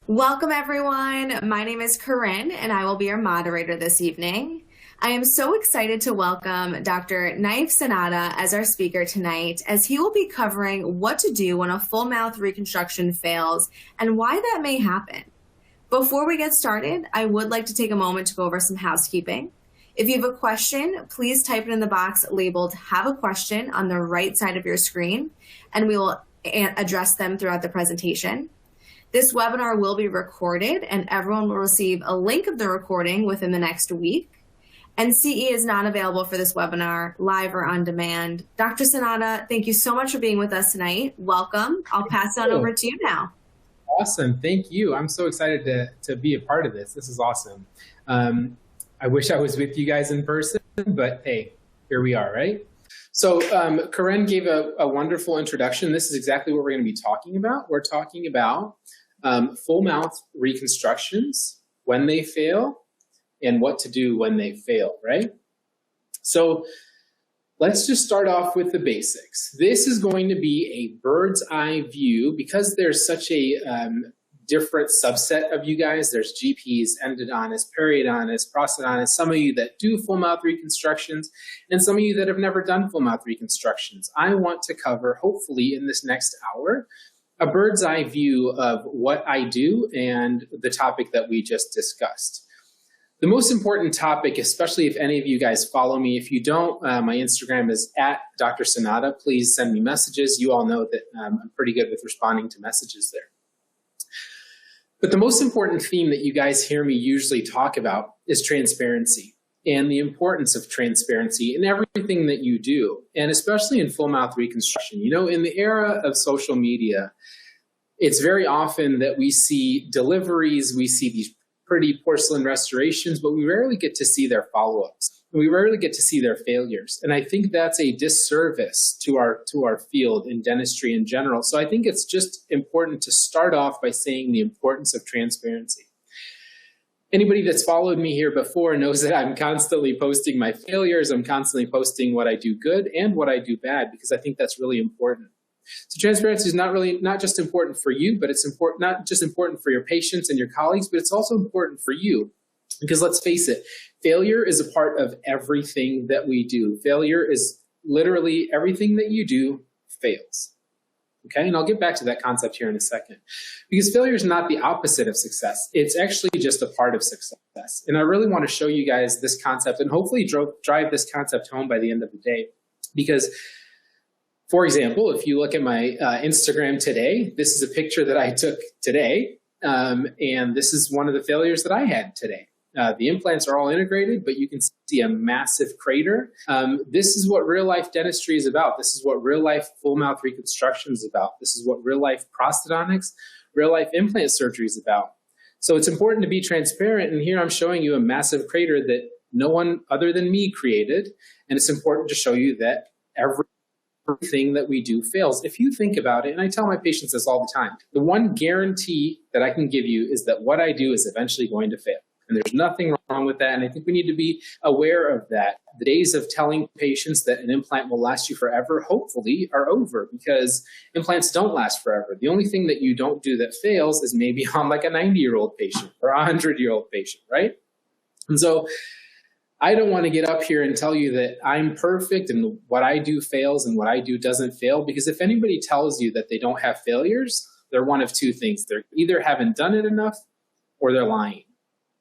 Welcome, everyone. My name is Corinne, and I will be your moderator this evening. I am so excited to welcome Dr. Naif Sinada as our speaker tonight, as he will be covering what to do when a full mouth reconstruction fails and why that may happen. Before we get started, I would like to take a moment to go over some housekeeping. If you have a question, please type it in the box labeled "Have a Question" on the right side of your screen, and we will address them throughout the presentation. This webinar will be recorded, and everyone will receive a link of the recording within the next week. And CE is not available for this webinar, live or on demand. Dr. Sinada, thank you so much for being with us tonight. Welcome. I'll pass it on over to you now. Awesome. Thank you. I'm so excited to be a part of this. This is awesome. I wish I was with you guys in person, but hey, here we are, right? So Corinne gave a wonderful introduction. This is exactly what we're going to be talking about. We're talking about full mouth reconstructions, when they fail, and what to do when they fail, right? So let's just start off with the basics. This is going to be a bird's eye view because there's such a different subset of you guys. There's GPs, endodontists, periodontists, prosthodontists, some of you that do full mouth reconstructions, and some of you that have never done full mouth reconstructions. I want to cover, hopefully in this next hour, a bird's eye view of what I do and the topic that we just discussed. The most important topic, especially if any of you guys follow me, if you don't, my Instagram is @Dr. Sinada. Please send me messages. You all know that I'm pretty good with responding to messages there. But the most important theme that you guys hear me usually talk about is transparency and the importance of transparency in everything that you do, and especially in full mouth reconstruction. You know, in the era of social media, it's very often that we see deliveries, we see these pretty porcelain restorations, but we rarely get to see their follow-ups. We rarely get to see their failures. And I think that's a disservice to our field in dentistry in general. So I think it's just important to start off by saying the importance of transparency. Anybody that's followed me here before knows that I'm constantly posting my failures. I'm constantly posting what I do good and what I do bad, because I think that's really important. So transparency is not just important for you, but it's not just important for your patients and your colleagues, but it's also important for you. Because let's face it, failure is a part of everything that we do. Failure is literally everything that you do fails. Okay, and I'll get back to that concept here in a second. Because failure is not the opposite of success. It's actually just a part of success. And I really want to show you guys this concept and hopefully drive this concept home by the end of the day. Because, for example, if you look at my Instagram today, this is a picture that I took today. And this is one of the failures that I had today. The implants are all integrated, but you can see a massive crater. This is what real life dentistry is about. This is what real life full mouth reconstruction is about. This is what real life prosthodontics, real life implant surgery is about. So it's important to be transparent. And here I'm showing you a massive crater that no one other than me created. And it's important to show you that everything that we do fails. If you think about it, and I tell my patients this all the time, the one guarantee that I can give you is that what I do is eventually going to fail. And there's nothing wrong with that. And I think we need to be aware of that. The days of telling patients that an implant will last you forever, hopefully, are over, because implants don't last forever. The only thing that you don't do that fails is maybe on like a 90-year-old patient or a 100-year-old patient, right? And so I don't want to get up here and tell you that I'm perfect and what I do fails and what I do doesn't fail, because if anybody tells you that they don't have failures, they're one of two things. They're either haven't done it enough or they're lying.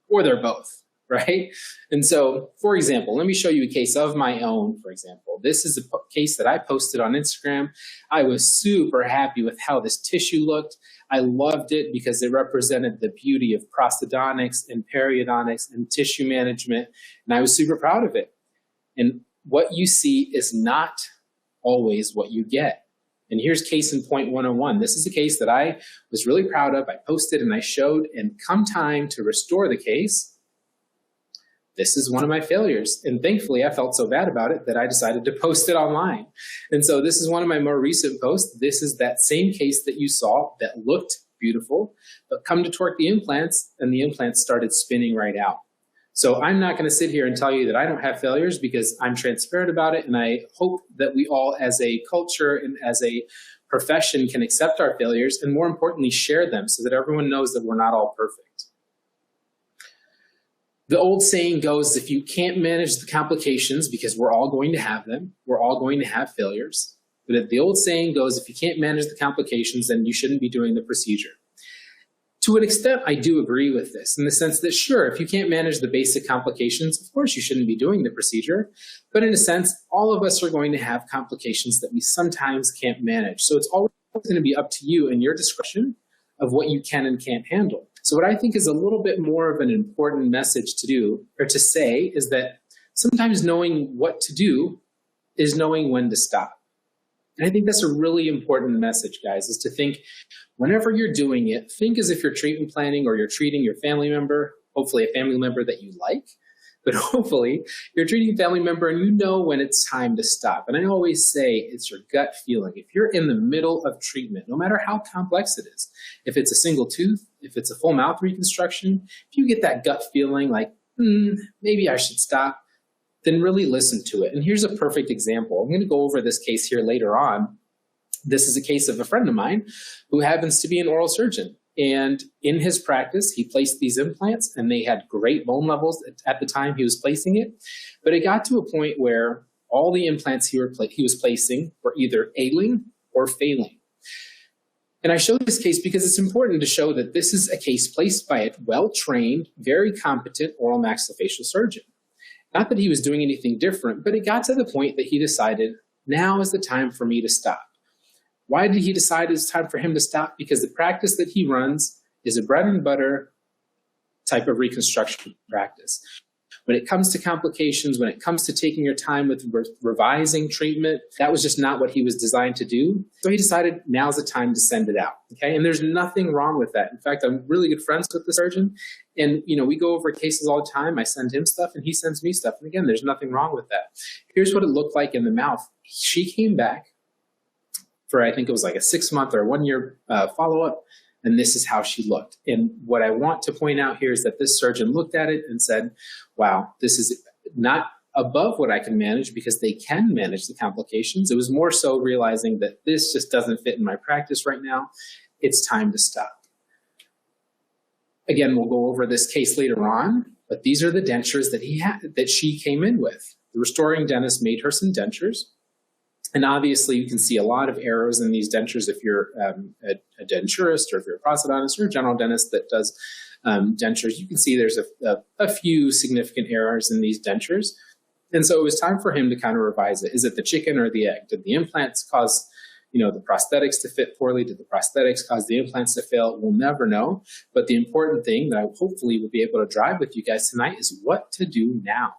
Or they're both, right? And so, for example, let me show you a case of my own, for example. This is a case that I posted on Instagram. I was super happy with how this tissue looked. I loved it because it represented the beauty of prosthodontics and periodontics and tissue management, and I was super proud of it. And what you see is not always what you get. And here's case in point 101. This is a case that I was really proud of. I posted and I showed, and come time to restore the case, this is one of my failures. And thankfully, I felt so bad about it that I decided to post it online. And so this is one of my more recent posts. This is that same case that you saw that looked beautiful, but come to torque the implants, and the implants started spinning right out. So I'm not going to sit here and tell you that I don't have failures, because I'm transparent about it. And I hope that we all, as a culture and as a profession can accept our failures and, more importantly, share them so that everyone knows that we're not all perfect. The old saying goes, if you can't manage the complications, because we're all going to have them, we're all going to have failures. But the old saying goes, if you can't manage the complications, then you shouldn't be doing the procedure. To an extent, I do agree with this in the sense that, sure, if you can't manage the basic complications, of course you shouldn't be doing the procedure. But in a sense, all of us are going to have complications that we sometimes can't manage. So it's always going to be up to you and your discretion of what you can and can't handle. So what I think is a little bit more of an important message to do or to say is that sometimes knowing what to do is knowing when to stop. And I think that's a really important message, guys, is to think whenever you're doing it, think as if you're treatment planning or you're treating your family member, hopefully a family member that you like, but hopefully you're treating a family member and you know when it's time to stop. And I always say it's your gut feeling. If you're in the middle of treatment, no matter how complex it is, if it's a single tooth, if it's a full mouth reconstruction, if you get that gut feeling like, maybe I should stop, then really listen to it. And here's a perfect example. I'm going to go over this case here later on. This is a case of a friend of mine who happens to be an oral surgeon. And in his practice, he placed these implants and they had great bone levels at the time he was placing it. But it got to a point where all the implants he was placing were either ailing or failing. And I show this case because it's important to show that this is a case placed by a well-trained, very competent oral maxillofacial surgeon. Not that he was doing anything different, but it got to the point that he decided, now is the time for me to stop. Why did he decide it's time for him to stop? Because the practice that he runs is a bread and butter type of reconstruction practice. When it comes to complications, when it comes to taking your time with revising treatment, that was just not what he was designed to do. So he decided now's the time to send it out. Okay, and there's nothing wrong with that. In fact, I'm really good friends with the surgeon, and we go over cases all the time. I send him stuff, and he sends me stuff. And again, there's nothing wrong with that. Here's what it looked like in the mouth. She came back for, I think it was like a 6-month or 1-year follow-up. And this is how she looked. And what I want to point out here is that this surgeon looked at it and said, wow, this is not above what I can manage, because they can manage the complications. It was more so realizing that this just doesn't fit in my practice right now. It's time to stop. Again, we'll go over this case later on, but these are the dentures that she came in with. The restoring dentist made her some dentures. And obviously, you can see a lot of errors in these dentures if you're a denturist or if you're a prosthodontist or a general dentist that does dentures. You can see there's a few significant errors in these dentures. And so it was time for him to kind of revise it. Is it the chicken or the egg? Did the implants cause the prosthetics to fit poorly? Did the prosthetics cause the implants to fail? We'll never know. But the important thing that I hopefully will be able to drive with you guys tonight is what to do now.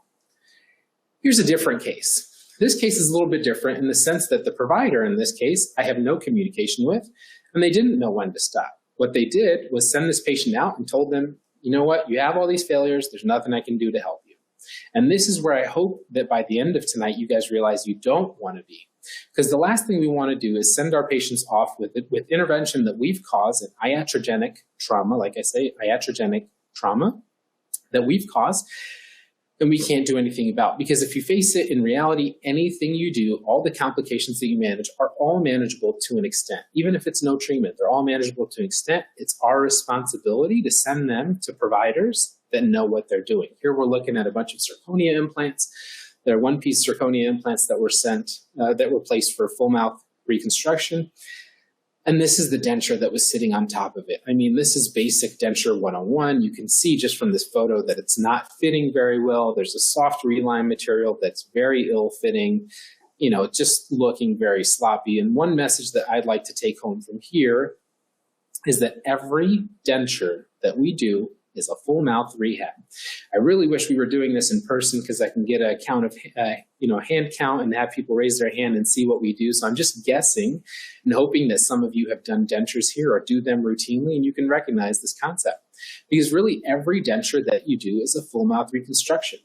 Here's a different case. This case is a little bit different in the sense that the provider in this case, I have no communication with, and they didn't know when to stop. What they did was send this patient out and told them, you know what, you have all these failures, there's nothing I can do to help you. And this is where I hope that by the end of tonight, you guys realize you don't want to be. Because the last thing we want to do is send our patients off with intervention that we've caused, an iatrogenic trauma, like I say, iatrogenic trauma that we've caused, and we can't do anything about. Because if you face it, in reality, anything you do, all the complications that you manage are all manageable to an extent. Even if it's no treatment, they're all manageable to an extent. It's our responsibility to send them to providers that know what they're doing. Here we're looking at a bunch of zirconia implants. They're one-piece zirconia implants that were that were placed for full mouth reconstruction. And this is the denture that was sitting on top of it. I mean, this is basic denture 101. You can see just from this photo that it's not fitting very well. There's a soft reline material that's very ill-fitting, just looking very sloppy. And one message that I'd like to take home from here is that every denture that we do is a full mouth rehab. I really wish we were doing this in person because I can get a count of, hand count and have people raise their hand and see what we do. So I'm just guessing and hoping that some of you have done dentures here or do them routinely and you can recognize this concept. Because really every denture that you do is a full mouth reconstruction.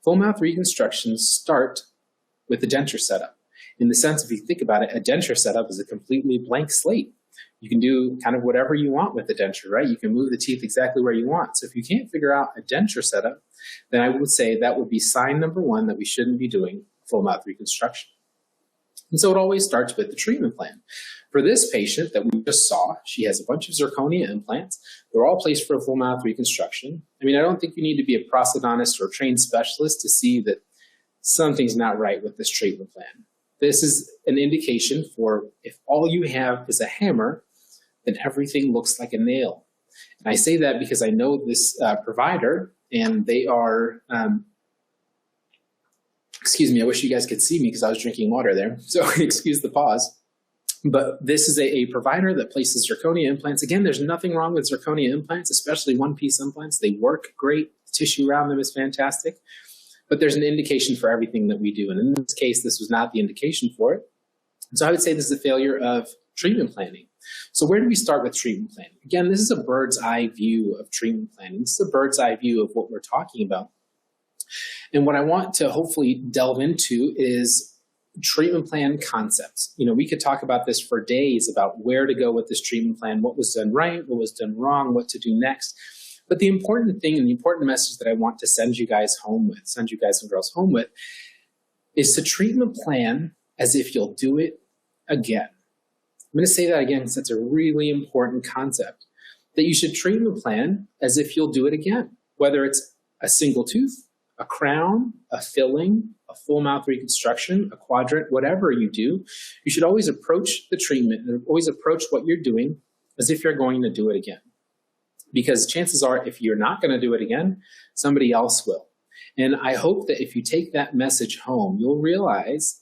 Full mouth reconstructions start with the denture setup. In the sense, if you think about it, a denture setup is a completely blank slate. You can do kind of whatever you want with the denture, right? You can move the teeth exactly where you want. So if you can't figure out a denture setup, then I would say that would be sign number one that we shouldn't be doing full mouth reconstruction. And so it always starts with the treatment plan. For this patient that we just saw, she has a bunch of zirconia implants. They're all placed for a full mouth reconstruction. I mean, I don't think you need to be a prosthodontist or a trained specialist to see that something's not right with this treatment plan. This is an indication for if all you have is a hammer, then everything looks like a nail. And I say that because I know this provider, and they are, excuse me, I wish you guys could see me because I was drinking water there, so excuse the pause. But this is a provider that places zirconia implants. Again, there's nothing wrong with zirconia implants, especially one-piece implants. They work great. The tissue around them is fantastic. But there's an indication for everything that we do. And in this case, this was not the indication for it. So I would say this is a failure of treatment planning. So where do we start with treatment planning? Again, this is a bird's eye view of treatment planning. This is a bird's eye view of what we're talking about. And what I want to hopefully delve into is treatment plan concepts. You know, we could talk about this for days about where to go with this treatment plan, what was done right, what was done wrong, what to do next. But the important thing and the important message that I want to send you guys and girls home with, is to treatment plan as if you'll do it again. I'm going to say that again because that's a really important concept, that you should treatment plan as if you'll do it again, whether it's a single tooth, a crown, a filling, a full mouth reconstruction, a quadrant, whatever you do, you should always approach the treatment and always approach what you're doing as if you're going to do it again. Because chances are, if you're not going to do it again, somebody else will. And I hope that if you take that message home, you'll realize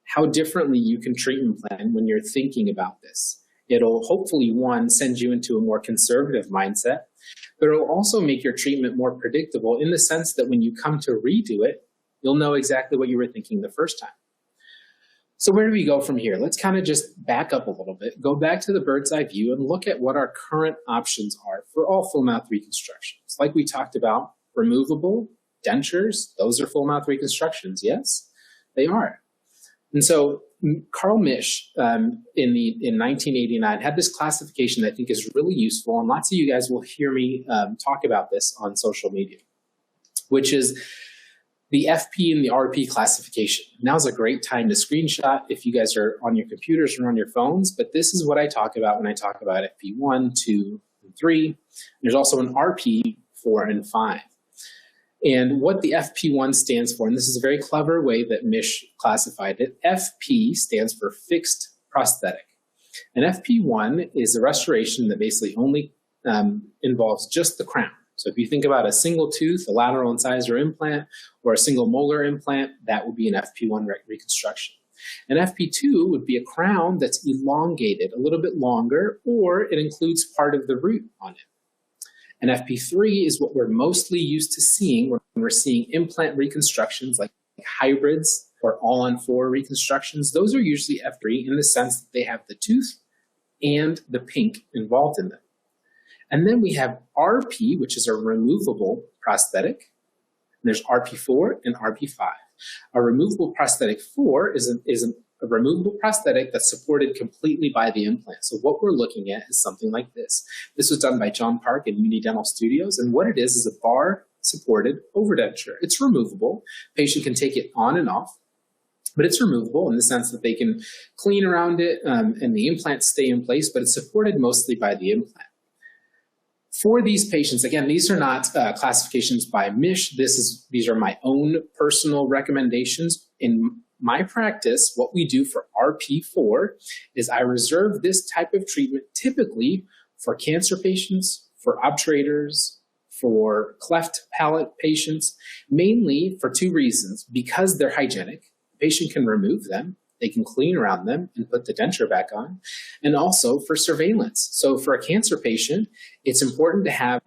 how differently you can treatment plan when you're thinking about this. It'll hopefully, one, send you into a more conservative mindset, but it'll also make your treatment more predictable in the sense that when you come to redo it, you'll know exactly what you were thinking the first time. So where do we go from here? Let's kind of just back up a little bit, go back to the bird's eye view and look at what our current options are for all full mouth reconstructions. Like we talked about, removable dentures, those are full mouth reconstructions. Yes, they are. And so Carl Misch in 1989 had this classification that I think is really useful, and lots of you guys will hear me talk about this on social media, which is the FP and the RP classification. Now's a great time to screenshot if you guys are on your computers or on your phones, but this is what I talk about when I talk about FP 1, 2, and 3. There's also an RP 4 and 5. And what the FP1 stands for, and this is a very clever way that Misch classified it, FP stands for fixed prosthetic. And FP1 is a restoration that basically only involves just the crown. So if you think about a single tooth, a lateral incisor implant, or a single molar implant, that would be an FP1 reconstruction. And FP2 would be a crown that's elongated, a little bit longer, or it includes part of the root on it. And FP3 is what we're mostly used to seeing when we're seeing implant reconstructions like hybrids or all-on-4 reconstructions. Those are usually F3 in the sense that they have the tooth and the pink involved in them. And then we have RP, which is a removable prosthetic. And there's RP4 and RP5. A removable prosthetic 4 is a removable prosthetic that's supported completely by the implant. So what we're looking at is something like this. This was done by John Park in Uni Dental Studios. And what it is a bar-supported overdenture. It's removable. Patient can take it on and off, but it's removable in the sense that they can clean around it and the implants stay in place, but it's supported mostly by the implant. For these patients, again, these are not classifications by Misch. These are my own personal recommendations. In my practice, what we do for RP4 is I reserve this type of treatment typically for cancer patients, for obturators, for cleft palate patients, mainly for two reasons. Because they're hygienic, the patient can remove them, they can clean around them and put the denture back on, and also for surveillance. So for a cancer patient, it's important to have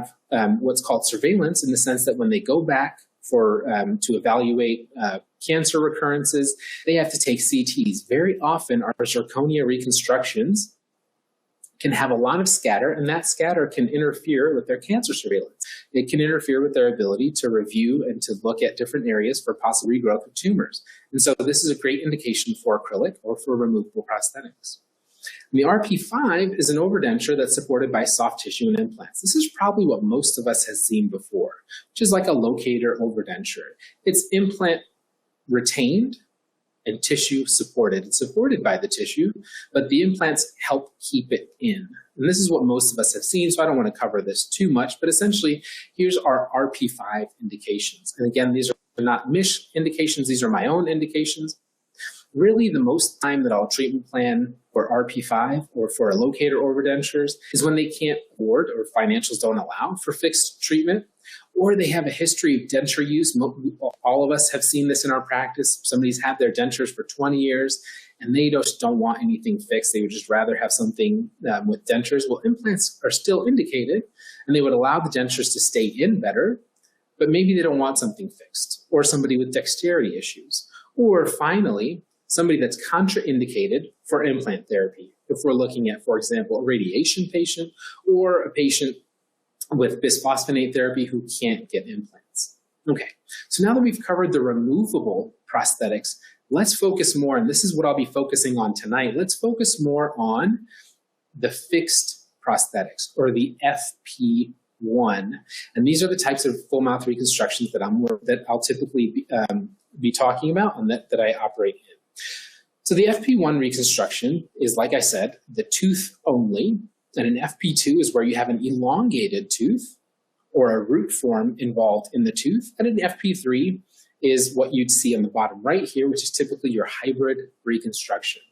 what's called surveillance in the sense that when they go back to evaluate cancer recurrences, they have to take CTs. Very often our zirconia reconstructions can have a lot of scatter, and that scatter can interfere with their cancer surveillance. It can interfere with their ability to review and to look at different areas for possible regrowth of tumors. And so this is a great indication for acrylic or for removable prosthetics. And the RP5 is an overdenture that's supported by soft tissue and implants. This is probably what most of us has seen before, which is like a locator overdenture. It's implant retained and tissue supported. It's supported by the tissue, but the implants help keep it in. And this is what most of us have seen, so I don't want to cover this too much, but essentially, here's our RP5 indications. And again, these are not MISH indications, these are my own indications. Really, the most time that I'll treatment plan for RP5 or for a locator overdentures is when they can't afford or financials don't allow for fixed treatment, or they have a history of denture use. All of us have seen this in our practice. Somebody's had their dentures for 20 years and they just don't want anything fixed. They would just rather have something with dentures. Well, implants are still indicated and they would allow the dentures to stay in better, but maybe they don't want something fixed, or somebody with dexterity issues, or finally, somebody that's contraindicated for implant therapy. If we're looking at, for example, a radiation patient or a patient with bisphosphonate therapy who can't get implants. Okay, so now that we've covered the removable prosthetics, let's focus more, and this is what I'll be focusing on tonight, let's focus more on the fixed prosthetics, or the FP1. And these are the types of full mouth reconstructions that I'll typically be talking about and that I operate in. So the FP1 reconstruction is, like I said, the tooth only, and an FP2 is where you have an elongated tooth or a root form involved in the tooth, and an FP3 is what you'd see on the bottom right here, which is typically your hybrid reconstruction.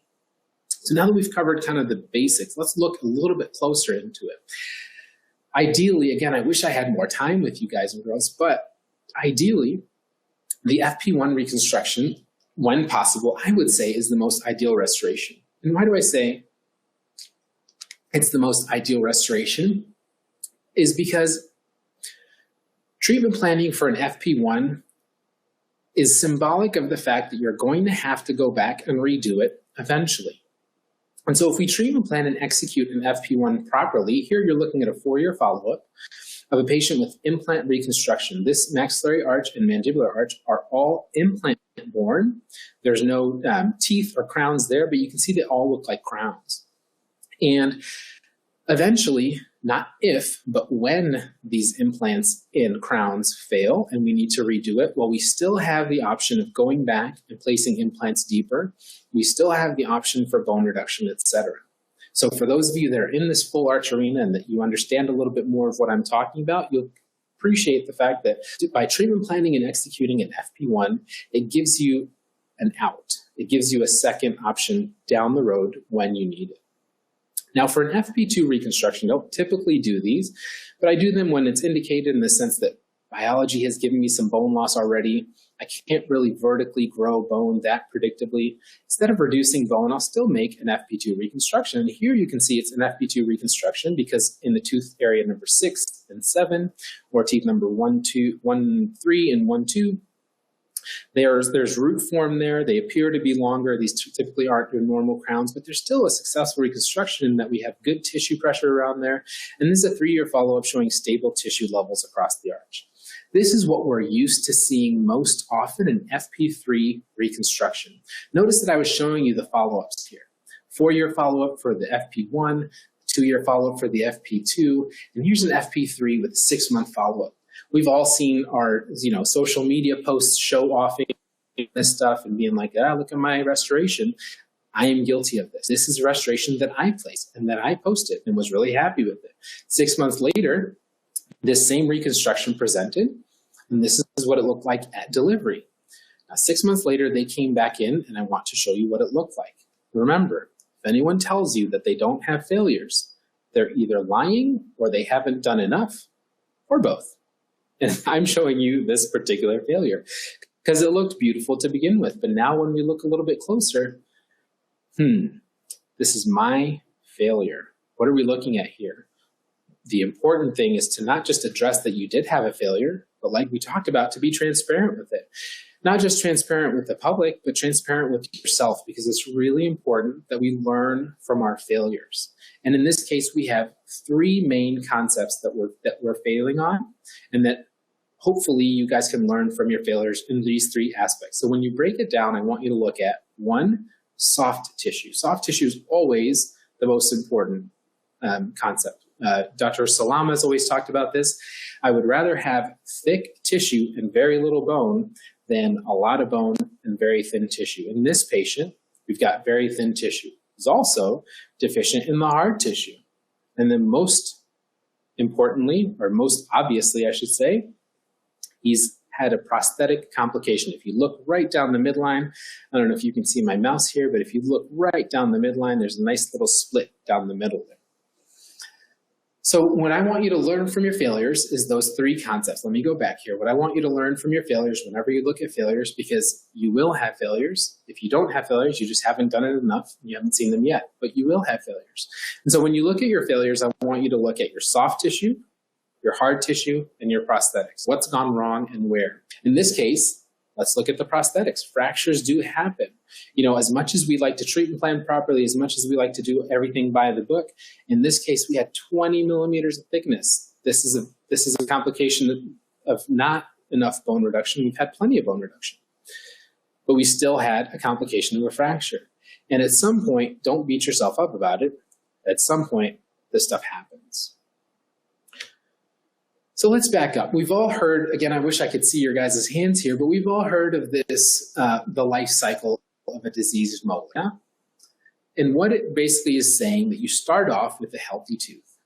So now that we've covered kind of the basics, let's look a little bit closer into it. Ideally, again, I wish I had more time with you guys and girls, but ideally, the FP1 reconstruction, when possible, I would say is the most ideal restoration. And why do I say it's the most ideal restoration? Is because treatment planning for an FP1 is symbolic of the fact that you're going to have to go back and redo it eventually. And so if we treatment plan and execute an FP1 properly, here you're looking at a 4-year follow-up of a patient with implant reconstruction. This maxillary arch and mandibular arch are all implant born. There's no teeth or crowns there, but you can see they all look like crowns. And eventually, not if, but when these implants in crowns fail and we need to redo it, well, we still have the option of going back and placing implants deeper. We still have the option for bone reduction, etc. So for those of you that are in this full arch arena and that you understand a little bit more of what I'm talking about, you'll appreciate the fact that by treatment planning and executing an FP1, it gives you an out. It gives you a second option down the road when you need it. Now for an FP2 reconstruction, I don't typically do these, but I do them when it's indicated in the sense that biology has given me some bone loss already. I can't really vertically grow bone that predictably. Instead of reducing bone, I'll still make an FP2 reconstruction. And here you can see it's an FP2 reconstruction because in the tooth area number 6 and 7, or teeth number 1, 3, and 1, 2, there's root form there. They appear to be longer. These typically aren't your normal crowns, but there's still a successful reconstruction in that we have good tissue pressure around there. And this is a 3-year follow-up showing stable tissue levels across the arch. This is what we're used to seeing most often in FP3 reconstruction. Notice that I was showing you the follow-ups here. 4-year follow-up for the FP1, 2-year follow-up for the FP2, and here's an FP3 with a 6-month follow-up. We've all seen our social media posts show off this stuff and being like, look at my restoration. I am guilty of this. This is a restoration that I placed and that I posted and was really happy with it. 6 months later, this same reconstruction presented, and this is what it looked like at delivery. Now, 6 months later, they came back in, and I want to show you what it looked like. Remember, if anyone tells you that they don't have failures, they're either lying or they haven't done enough, or both. And I'm showing you this particular failure because it looked beautiful to begin with. But now when we look a little bit closer, this is my failure. What are we looking at here? The important thing is to not just address that you did have a failure, but like we talked about, to be transparent with it. Not just transparent with the public, but transparent with yourself, because it's really important that we learn from our failures. And in this case, we have 3 main concepts that we're failing on, and that hopefully you guys can learn from your failures in these 3 aspects. So when you break it down, I want you to look at 1, soft tissue. Soft tissue is always the most important concept. Dr. Salama has always talked about this. I would rather have thick tissue and very little bone than a lot of bone and very thin tissue. In this patient, we've got very thin tissue. He's also deficient in the hard tissue. And then most importantly, or most obviously, I should say, he's had a prosthetic complication. If you look right down the midline, I don't know if you can see my mouse here, but if you look right down the midline, there's a nice little split down the middle there. So what I want you to learn from your failures is those three concepts. Let me go back here. What I want you to learn from your failures whenever you look at failures, because you will have failures. If you don't have failures, you just haven't done it enough. You haven't seen them yet, but you will have failures. And so when you look at your failures, I want you to look at your soft tissue, your hard tissue, and your prosthetics. What's gone wrong and where? In this case, let's look at the prosthetics. Fractures do happen. As much as we like to treat and plan properly, as much as we like to do everything by the book, in this case, we had 20 millimeters of thickness. This is a complication of not enough bone reduction. We've had plenty of bone reduction, but we still had a complication of a fracture. And at some point, don't beat yourself up about it. At some point, this stuff happens. So let's back up. We've all heard, again, I wish I could see your guys' hands here, but we've all heard of this, the life cycle of a diseased molar. Yeah? And what it basically is saying that you start off with a healthy tooth.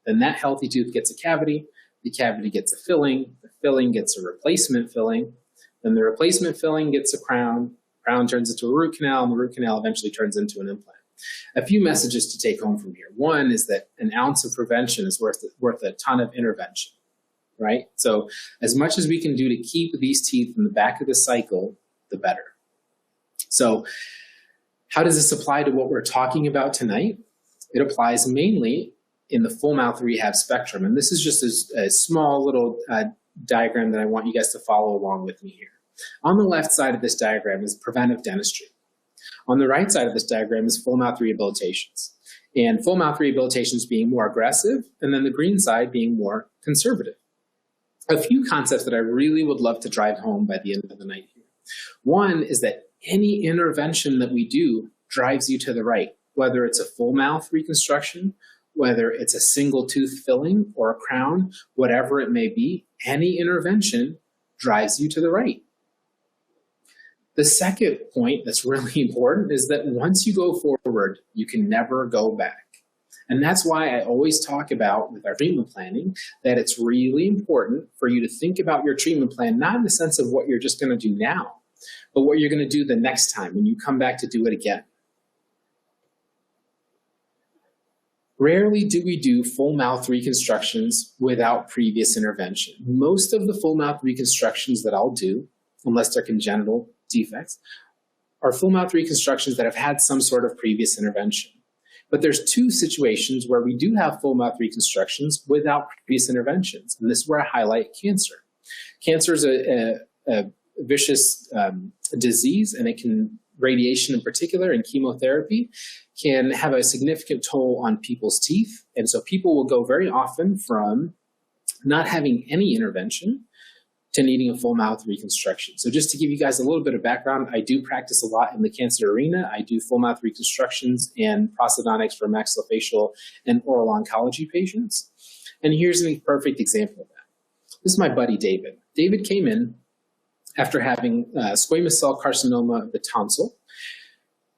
Then that healthy tooth gets a cavity, the cavity gets a filling, the filling gets a replacement filling, then the replacement filling gets a crown, crown turns into a root canal, and the root canal eventually turns into an implant. A few messages to take home from here. One is that an ounce of prevention is worth a ton of intervention. Right? So as much as we can do to keep these teeth in the back of the cycle, the better. So how does this apply to what we're talking about tonight? It applies mainly in the full mouth rehab spectrum. And this is just a small little diagram that I want you guys to follow along with me here. On the left side of this diagram is preventive dentistry. On the right side of this diagram is full mouth rehabilitations. And full mouth rehabilitations being more aggressive, and then the green side being more conservative. A few concepts that I really would love to drive home by the end of the night here. One is that any intervention that we do drives you to the right, whether it's a full mouth reconstruction, whether it's a single tooth filling or a crown, whatever it may be, any intervention drives you to the right. The second point that's really important is that once you go forward, you can never go back. And that's why I always talk about with our treatment planning that it's really important for you to think about your treatment plan, not in the sense of what you're just going to do now, but what you're going to do the next time when you come back to do it again. Rarely do we do full mouth reconstructions without previous intervention. Most of the full mouth reconstructions that I'll do, unless they're congenital defects, are full mouth reconstructions that have had some sort of previous intervention. But there's two situations where we do have full mouth reconstructions without previous interventions. And this is where I highlight cancer. Cancer is a vicious disease, and radiation in particular and chemotherapy can have a significant toll on people's teeth. And so people will go very often from not having any intervention to needing a full mouth reconstruction. So just to give you guys a little bit of background, I do practice a lot in the cancer arena. I do full mouth reconstructions and prosthodontics for maxillofacial and oral oncology patients. And here's a perfect example of that. This is my buddy, David. David came in after having squamous cell carcinoma of the tonsil.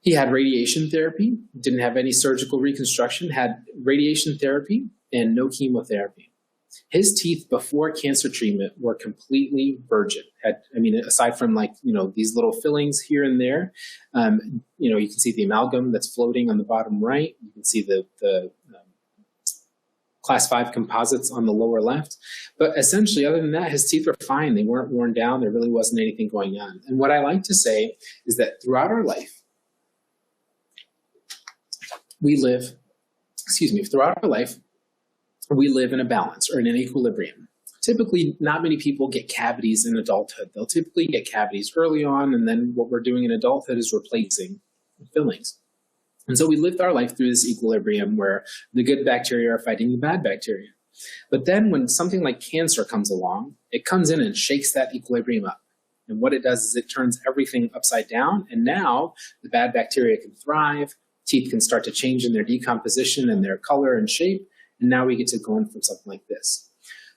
He had radiation therapy, didn't have any surgical reconstruction, had radiation therapy and no chemotherapy. His teeth before cancer treatment were completely virgin. Aside from these little fillings here and there, you can see the amalgam that's floating on the bottom right. You can see the class 5 composites on the lower left. But essentially, other than that, his teeth were fine. They weren't worn down. There really wasn't anything going on. And what I like to say is that throughout our life, we live in a balance or in an equilibrium. Typically, not many people get cavities in adulthood. They'll typically get cavities early on, and then what we're doing in adulthood is replacing fillings. And so we live our life through this equilibrium where the good bacteria are fighting the bad bacteria. But then when something like cancer comes along, it comes in and shakes that equilibrium up. And what it does is it turns everything upside down, and now the bad bacteria can thrive, teeth can start to change in their decomposition and their color and shape, and now we get to go in from something like this.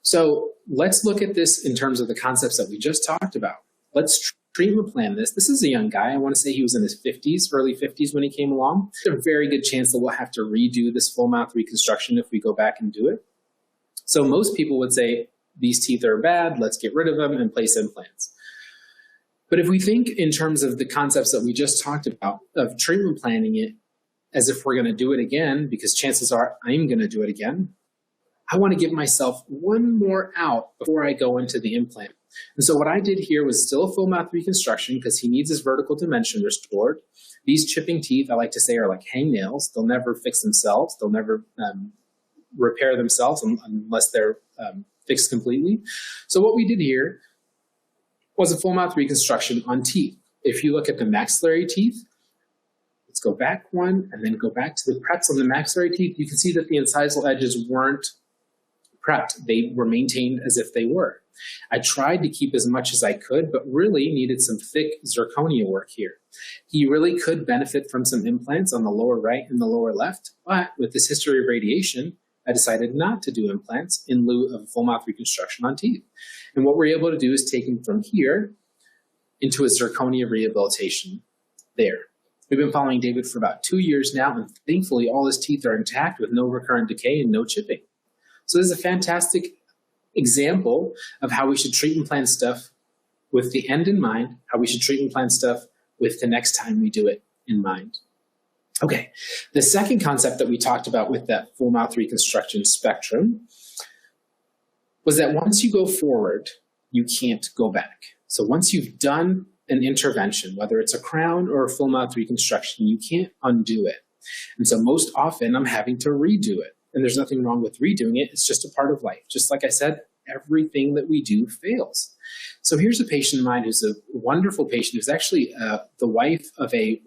So let's look at this in terms of the concepts that we just talked about. let's treatment plan this. This is a young guy. I want to say he was in his 50s, early 50s when he came along. There's a very good chance that we'll have to redo this full mouth reconstruction if we go back and do it. So most people would say, these teeth are bad, let's get rid of them and place implants. But if we think in terms of the concepts that we just talked about of treatment planning it as if we're going to do it again, because chances are I'm going to do it again, I want to give myself one more out before I go into the implant. And so what I did here was still a full mouth reconstruction because he needs his vertical dimension restored. These chipping teeth, I like to say, are like hangnails. They'll never fix themselves. They'll never repair themselves unless they're fixed completely. So what we did here was a full mouth reconstruction on teeth. If you look at the maxillary teeth, let's go back one and then go back to the preps on the maxillary teeth. You can see that the incisal edges weren't prepped. They were maintained as if they were. I tried to keep as much as I could, but really needed some thick zirconia work here. He really could benefit from some implants on the lower right and the lower left, but with this history of radiation, I decided not to do implants in lieu of a full mouth reconstruction on teeth. And what we're able to do is take him from here into a zirconia rehabilitation there. We've been following David for about 2 years now, and thankfully all his teeth are intact with no recurrent decay and no chipping. So this is a fantastic example of how we should treatment plan stuff with the end in mind, how we should treatment plan stuff with the next time we do it in mind. Okay, the second concept that we talked about with that full mouth reconstruction spectrum was that once you go forward, you can't go back. So once you've done an intervention, whether it's a crown or a full mouth reconstruction, you can't undo it. And so most often I'm having to redo it. And there's nothing wrong with redoing it. It's just a part of life. Just like I said, everything that we do fails. So here's a patient of mine who's a wonderful patient who's actually the wife of a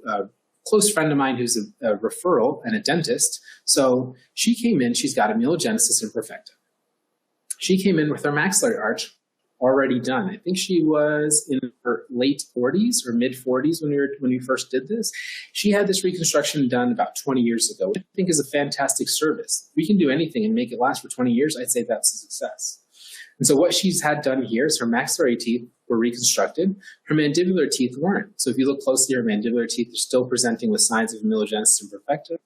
close friend of mine who's a referral and a dentist. So she came in, she's got amelogenesis imperfecta. She came in with her maxillary arch already done. I think she was in her late 40s or mid 40s when we first did this. She had this reconstruction done about 20 years ago, which I think is a fantastic service. If we can do anything and make it last for 20 years, I'd say that's a success. And so what she's had done here is her maxillary teeth were reconstructed. Her mandibular teeth weren't. So if you look closely, her mandibular teeth are still presenting with signs of amelogenesis imperfecta.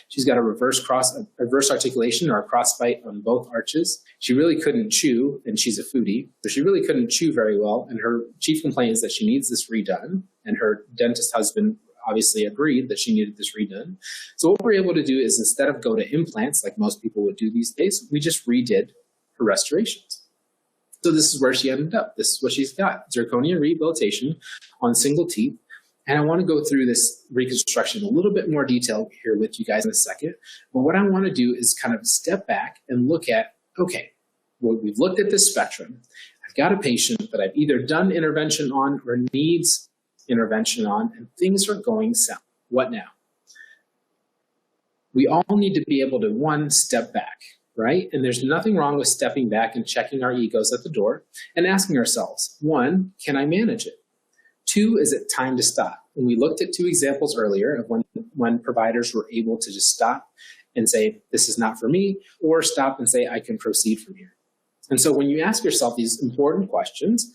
She's got a reverse articulation or a crossbite on both arches. She really couldn't chew, and she's a foodie, so she really couldn't chew very well. And her chief complaint is that she needs this redone. And her dentist husband obviously agreed that she needed this redone. So what we're able to do is instead of go to implants like most people would do these days, we just redid her restorations. So this is where she ended up. This is what she's got, zirconia rehabilitation on single teeth. And I want to go through this reconstruction in a little bit more detail here with you guys in a second. But what I want to do is kind of step back and look at, okay, well, we've looked at this spectrum. I've got a patient that I've either done intervention on or needs intervention on, and things are going south. What now? We all need to be able to, one, step back, right? And there's nothing wrong with stepping back and checking our egos at the door and asking ourselves, one, can I manage it? Two, is it time to stop? And we looked at two examples earlier of when providers were able to just stop and say, this is not for me, or stop and say, I can proceed from here. And so when you ask yourself these important questions,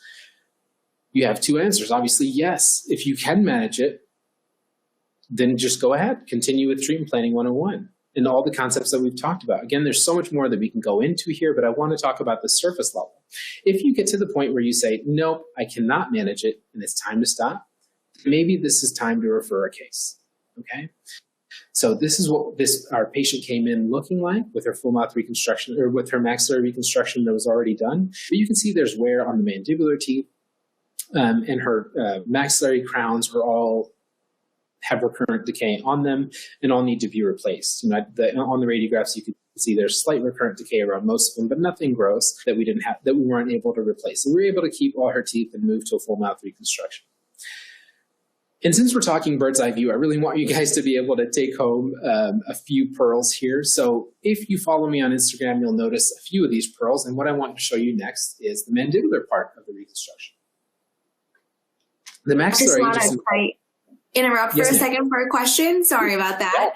you have two answers. Obviously, yes, if you can manage it, then just go ahead, continue with treatment planning 101 and all the concepts that we've talked about. Again, there's so much more that we can go into here, but I want to talk about the surface level. If you get to the point where you say, nope, I cannot manage it and it's time to stop, maybe this is time to refer a case, okay? So this is what our patient came in looking like with her full mouth reconstruction or with her maxillary reconstruction that was already done. But you can see there's wear on the mandibular teeth and her maxillary crowns are all have recurrent decay on them and all need to be replaced. On the radiographs, you can see there's slight recurrent decay around most of them, but nothing gross that we weren't able to replace. So we were able to keep all her teeth and move to a full mouth reconstruction. And since we're talking bird's eye view, I really want you guys to be able to take home a few pearls here. So if you follow me on Instagram, you'll notice a few of these pearls. And what I want to show you next is the mandibular part of the reconstruction. The maxillary. Interrupt for a second for a question. Sorry about that.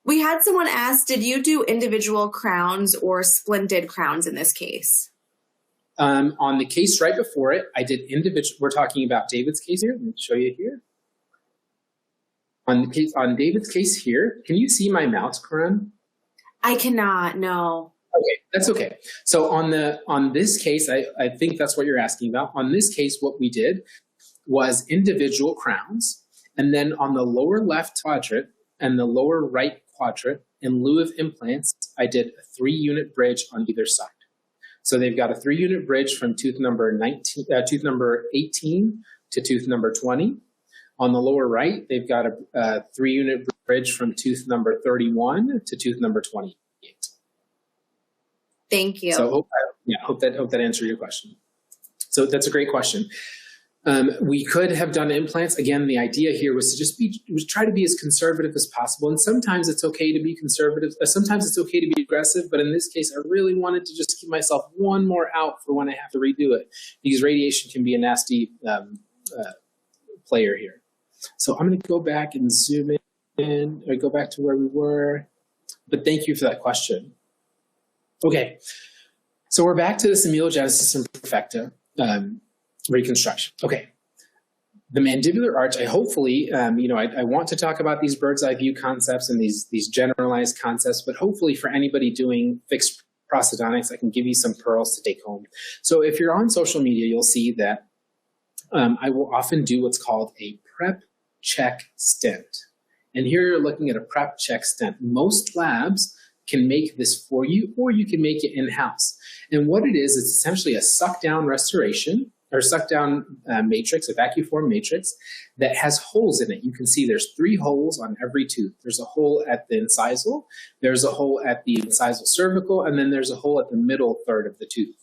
We had someone ask, did you do individual crowns or splinted crowns in this case? On the case right before it, I did individual. We're talking about David's case here. Let me show you here. On David's case here, can you see my mouse, Corinne? I cannot, no. Okay, that's okay. So on this case, I think that's what you're asking about. On this case, what we did was individual crowns. And then on the lower left quadrant and the lower right quadrant, in lieu of implants, I did a 3-unit bridge on either side. So they've got a 3-unit bridge from tooth number 18 to tooth number 20. On the lower right, they've got a 3-unit bridge from tooth number 31 to tooth number 28. Thank you. So hope that answered your question. So that's a great question. We could have done implants. Again, the idea here was to try to be as conservative as possible. And sometimes it's okay to be conservative. Sometimes it's okay to be aggressive. But in this case, I really wanted to just keep myself one more out for when I have to redo it, because radiation can be a nasty player here. So I'm going to go back and zoom in, or go back to where we were. But thank you for that question. Okay, so we're back to this amelogenesis imperfecta reconstruction. Okay, the mandibular arch. I hopefully, I want to talk about these bird's eye view concepts and these generalized concepts, but hopefully for anybody doing fixed prosthodontics, I can give you some pearls to take home. So if you're on social media, you'll see that I will often do what's called a prep check stent. And here you're looking at a prep check stent. Most labs can make this for you, or you can make it in-house. And what it is, it's essentially a suck-down restoration, or suck-down matrix, a vacuform matrix that has holes in it. You can see there's 3 holes on every tooth. There's a hole at the incisal, there's a hole at the incisal cervical, and then there's a hole at the middle third of the tooth.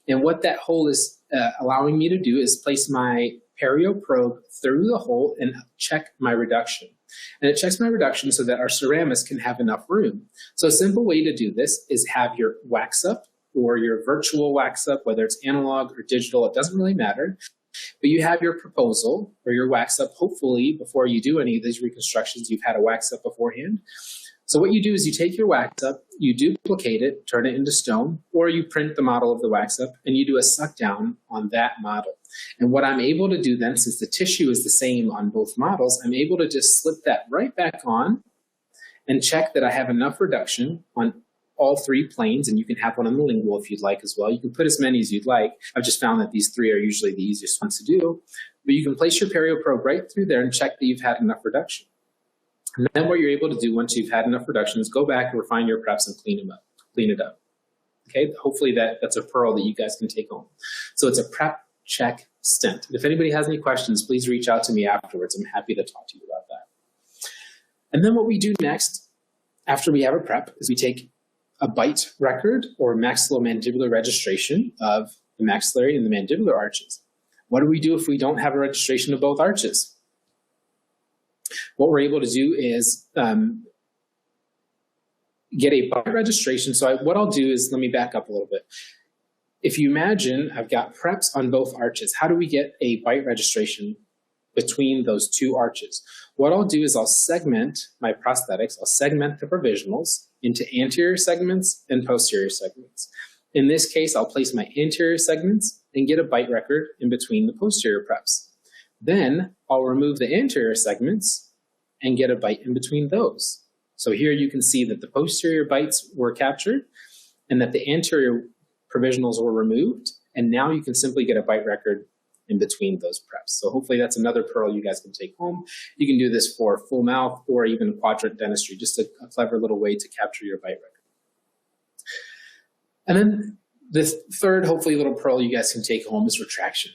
And what that hole is allowing me to do is place my perio probe through the hole and check my reduction. And it checks my reduction so that our ceramist can have enough room. So a simple way to do this is have your wax up or your virtual wax up, whether it's analog or digital, it doesn't really matter. But you have your proposal or your wax up, hopefully before you do any of these reconstructions, you've had a wax up beforehand. So what you do is you take your wax up, you duplicate it, turn it into stone, or you print the model of the wax up and you do a suck down on that model. And what I'm able to do then, since the tissue is the same on both models, I'm able to just slip that right back on and check that I have enough reduction on all 3 planes, and you can have one on the lingual if you'd like as well. You can put as many as you'd like. I've just found that these 3 are usually the easiest ones to do. But you can place your perio probe right through there and check that you've had enough reduction. And then what you're able to do once you've had enough reduction is go back and refine your preps and clean it up. Okay, hopefully that's a pearl that you guys can take home. So it's a prep check stent. If anybody has any questions, please reach out to me afterwards. I'm happy to talk to you about that. And then what we do next, after we have a prep, is we take a bite record or maxillomandibular registration of the maxillary and the mandibular arches. What do we do if we don't have a registration of both arches? What we're able to do is get a bite registration. So what I'll do is, let me back up a little bit. If you imagine I've got preps on both arches, how do we get a bite registration between those 2 arches? What I'll do is I'll segment my prosthetics, I'll segment the provisionals into anterior segments and posterior segments. In this case, I'll place my anterior segments and get a bite record in between the posterior preps. Then I'll remove the anterior segments and get a bite in between those. So here you can see that the posterior bites were captured and that the anterior provisionals were removed. And now you can simply get a bite record in between those preps. So hopefully that's another pearl you guys can take home. You can do this for full mouth or even quadrant dentistry, just a clever little way to capture your bite record. And then the third, hopefully, little pearl you guys can take home is retraction.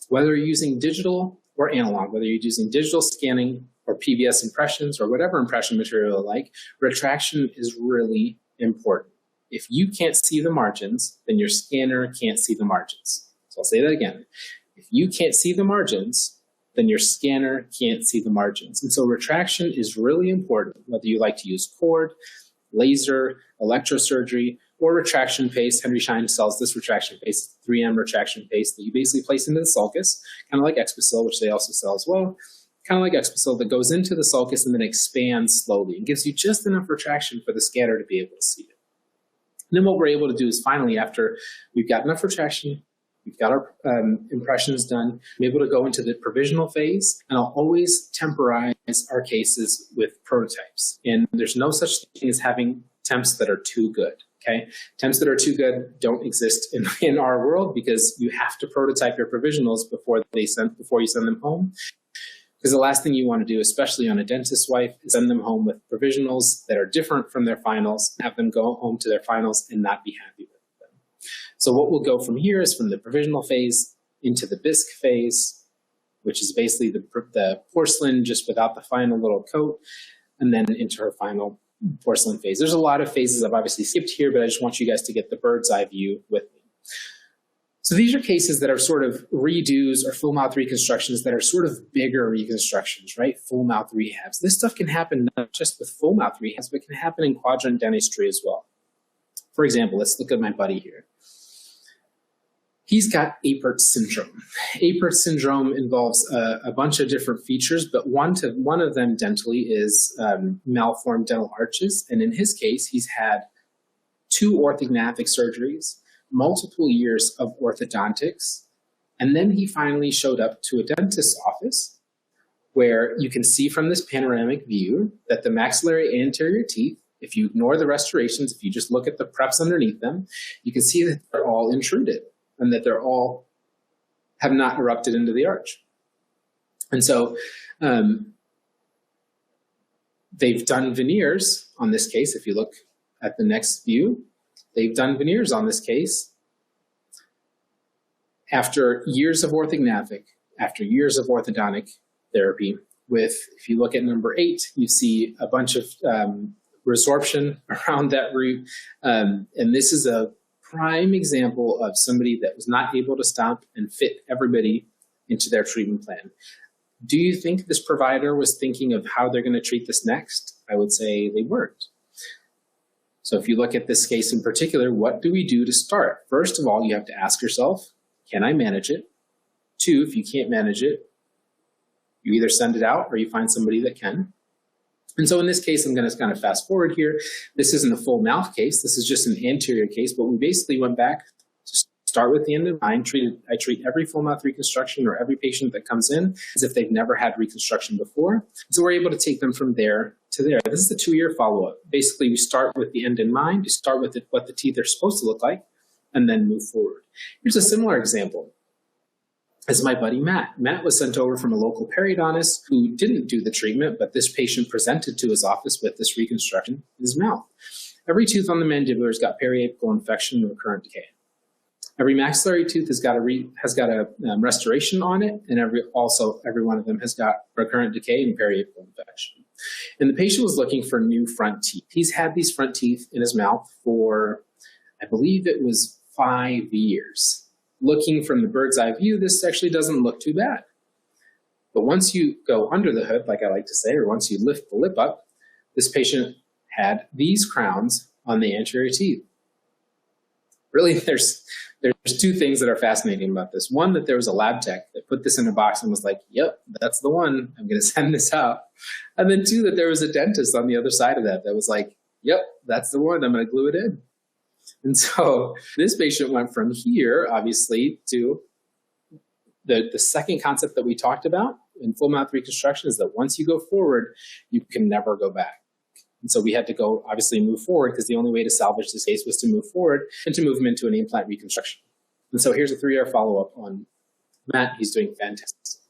Whether you're using digital or analog, whether you're using digital scanning or PBS impressions or whatever impression material you like, retraction is really important. If you can't see the margins, then your scanner can't see the margins. So I'll say that again. If you can't see the margins, then your scanner can't see the margins. And so retraction is really important, whether you like to use cord, laser, electrosurgery, or retraction paste. Henry Schein sells this retraction paste, 3M retraction paste that you basically place into the sulcus, kind of like Expisil, which they also sell as well. Kind of like Expisil that goes into the sulcus and then expands slowly and gives you just enough retraction for the scanner to be able to see it. And then what we're able to do is finally, after we've got enough retraction, We've got our impressions done. I'm able to go into the provisional phase, and I'll always temporize our cases with prototypes. And there's no such thing as having temps that are too good. Okay, temps that are too good don't exist in our world, because you have to prototype your provisionals before you send them home. Because the last thing you want to do, especially on a dentist's wife, is send them home with provisionals that are different from their finals, have them go home to their finals and not be happy with them. So what we'll go from here is from the provisional phase into the bisque phase, which is basically the porcelain just without the final little coat, and then into her final porcelain phase. There's a lot of phases I've obviously skipped here, but I just want you guys to get the bird's eye view with me. So these are cases that are sort of redos or full mouth reconstructions that are sort of bigger reconstructions, right? Full mouth rehabs. This stuff can happen not just with full mouth rehabs, but can happen in quadrant dentistry as well. For example, let's look at my buddy here. He's got Apert Syndrome. Apert Syndrome involves a bunch of different features, but one of them dentally is malformed dental arches. And in his case, he's had 2 orthognathic surgeries, multiple years of orthodontics, and then he finally showed up to a dentist's office where you can see from this panoramic view that the maxillary anterior teeth, if you ignore the restorations, if you just look at the preps underneath them, you can see that they're all intruded, and that they're all have not erupted into the arch. And so they've done veneers on this case. If you look at the next view, they've done veneers on this case after years of orthognathic, after years of orthodontic therapy. If you look at number 8, you see a bunch of resorption around that root. And this is a prime example of somebody that was not able to stop and fit everybody into their treatment plan. Do you think this provider was thinking of how they're going to treat this next? I would say they weren't. So if you look at this case in particular, what do we do to start? First of all, you have to ask yourself, can I manage it? 2, if you can't manage it, you either send it out or you find somebody that can. And so in this case, I'm going to kind of fast forward here. This isn't a full mouth case. This is just an anterior case, but we basically went back to start with the end in mind. I treat every full mouth reconstruction or every patient that comes in as if they've never had reconstruction before. So we're able to take them from there to there. This is the 2-year follow-up. Basically, we start with the end in mind. You start with what the teeth are supposed to look like, and then move forward. Here's a similar example. As my buddy Matt. Matt was sent over from a local periodontist who didn't do the treatment, but this patient presented to his office with this reconstruction in his mouth. Every tooth on the mandibular has got periapical infection and recurrent decay. Every maxillary tooth has got a restoration on it, and every one of them has got recurrent decay and periapical infection. And the patient was looking for new front teeth. He's had these front teeth in his mouth for, I believe it was 5 years. Looking from the bird's eye view, this actually doesn't look too bad. But once you go under the hood, like I like to say, or once you lift the lip up, this patient had these crowns on the anterior teeth. Really, there's 2 things that are fascinating about this. One, that there was a lab tech that put this in a box and was like, yep, that's the one. I'm going to send this out. And then 2, that there was a dentist on the other side of that was like, yep, that's the one. I'm going to glue it in. And so this patient went from here, obviously, to the second concept that we talked about in full mouth reconstruction is that once you go forward, you can never go back. And so we had to go, obviously, move forward because the only way to salvage this case was to move forward and to move him into an implant reconstruction. And so here's a 3-year follow-up on Matt. He's doing fantastic.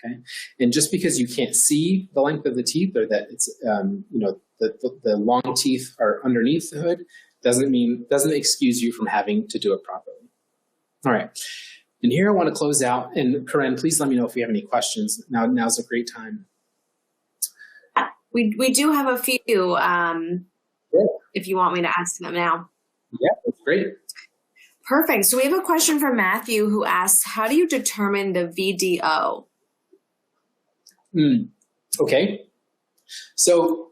Okay, and just because you can't see the length of the teeth or that it's the long teeth are underneath the hood doesn't excuse you from having to do it properly. All right. And here I want to close out. And Corinne, please let me know if you have any questions. Now's a great time. We do have a few, if you want me to ask them now. Yeah, that's great. Perfect. So we have a question from Matthew who asks, how do you determine the VDO? Okay. So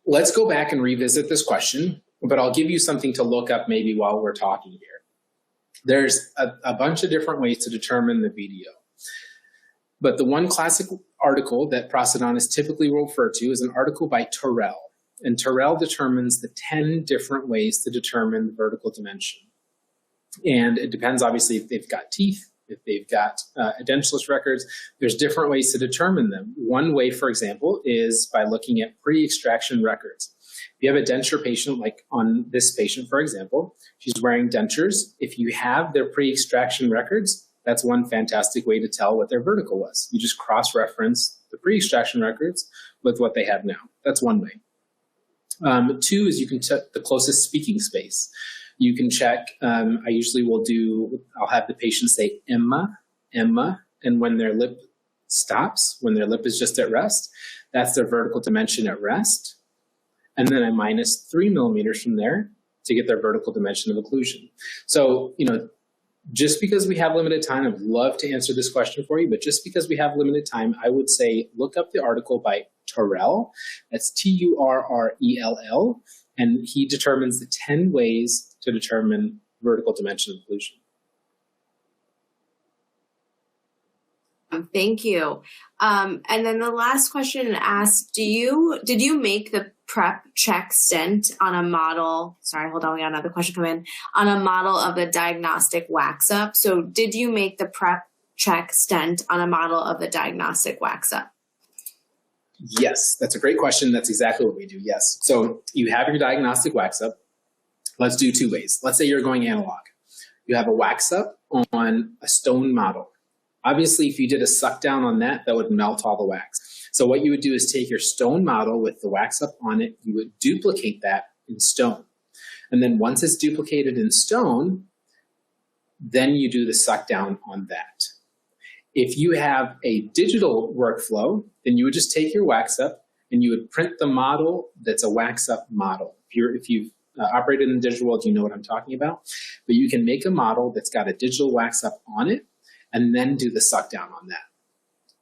let's go back and revisit this question, but I'll give you something to look up maybe while we're talking here. There's a bunch of different ways to determine the VDO. But the one classic article that prosthodontists typically will refer to is an article by Terrell. And Terrell determines the 10 different ways to determine the vertical dimension. And it depends, obviously, if they've got teeth, if they've got edentulous records. There's different ways to determine them. One way, for example, is by looking at pre-extraction records. If you have a denture patient, like on this patient, for example, she's wearing dentures. If you have their pre-extraction records, that's one fantastic way to tell what their vertical was. You just cross-reference the pre-extraction records with what they have now. That's one way. Two is you can check the closest speaking space. You can check, I usually will I'll have the patient say Emma, Emma, and when their lip stops, when their lip is just at rest, that's their vertical dimension at rest. And then I minus 3 millimeters from there to get their vertical dimension of occlusion. So, just because we have limited time, I'd love to answer this question for you, but just because we have limited time, I would say look up the article by Turrell. That's Turrell, and he determines the 10 ways to determine vertical dimension of occlusion. Thank you. And then the last question asked, did you make the prep check stent on a model? Sorry, hold on, we got another question come in. On a model of the diagnostic wax up. So did you make the prep check stent on a model of the diagnostic wax up? Yes, that's a great question. That's exactly what we do. Yes. So you have your diagnostic wax up. Let's do two ways. Let's say you're going analog. You have a wax up on a stone model. Obviously, if you did a suck down on that, that would melt all the wax. So what you would do is take your stone model with the wax up on it, you would duplicate that in stone. And then once it's duplicated in stone, then you do the suck down on that. If you have a digital workflow, then you would just take your wax up and you would print the model that's a wax up model. If you've operated in the digital world, you know what I'm talking about. But you can make a model that's got a digital wax up on it and then do the suck down on that.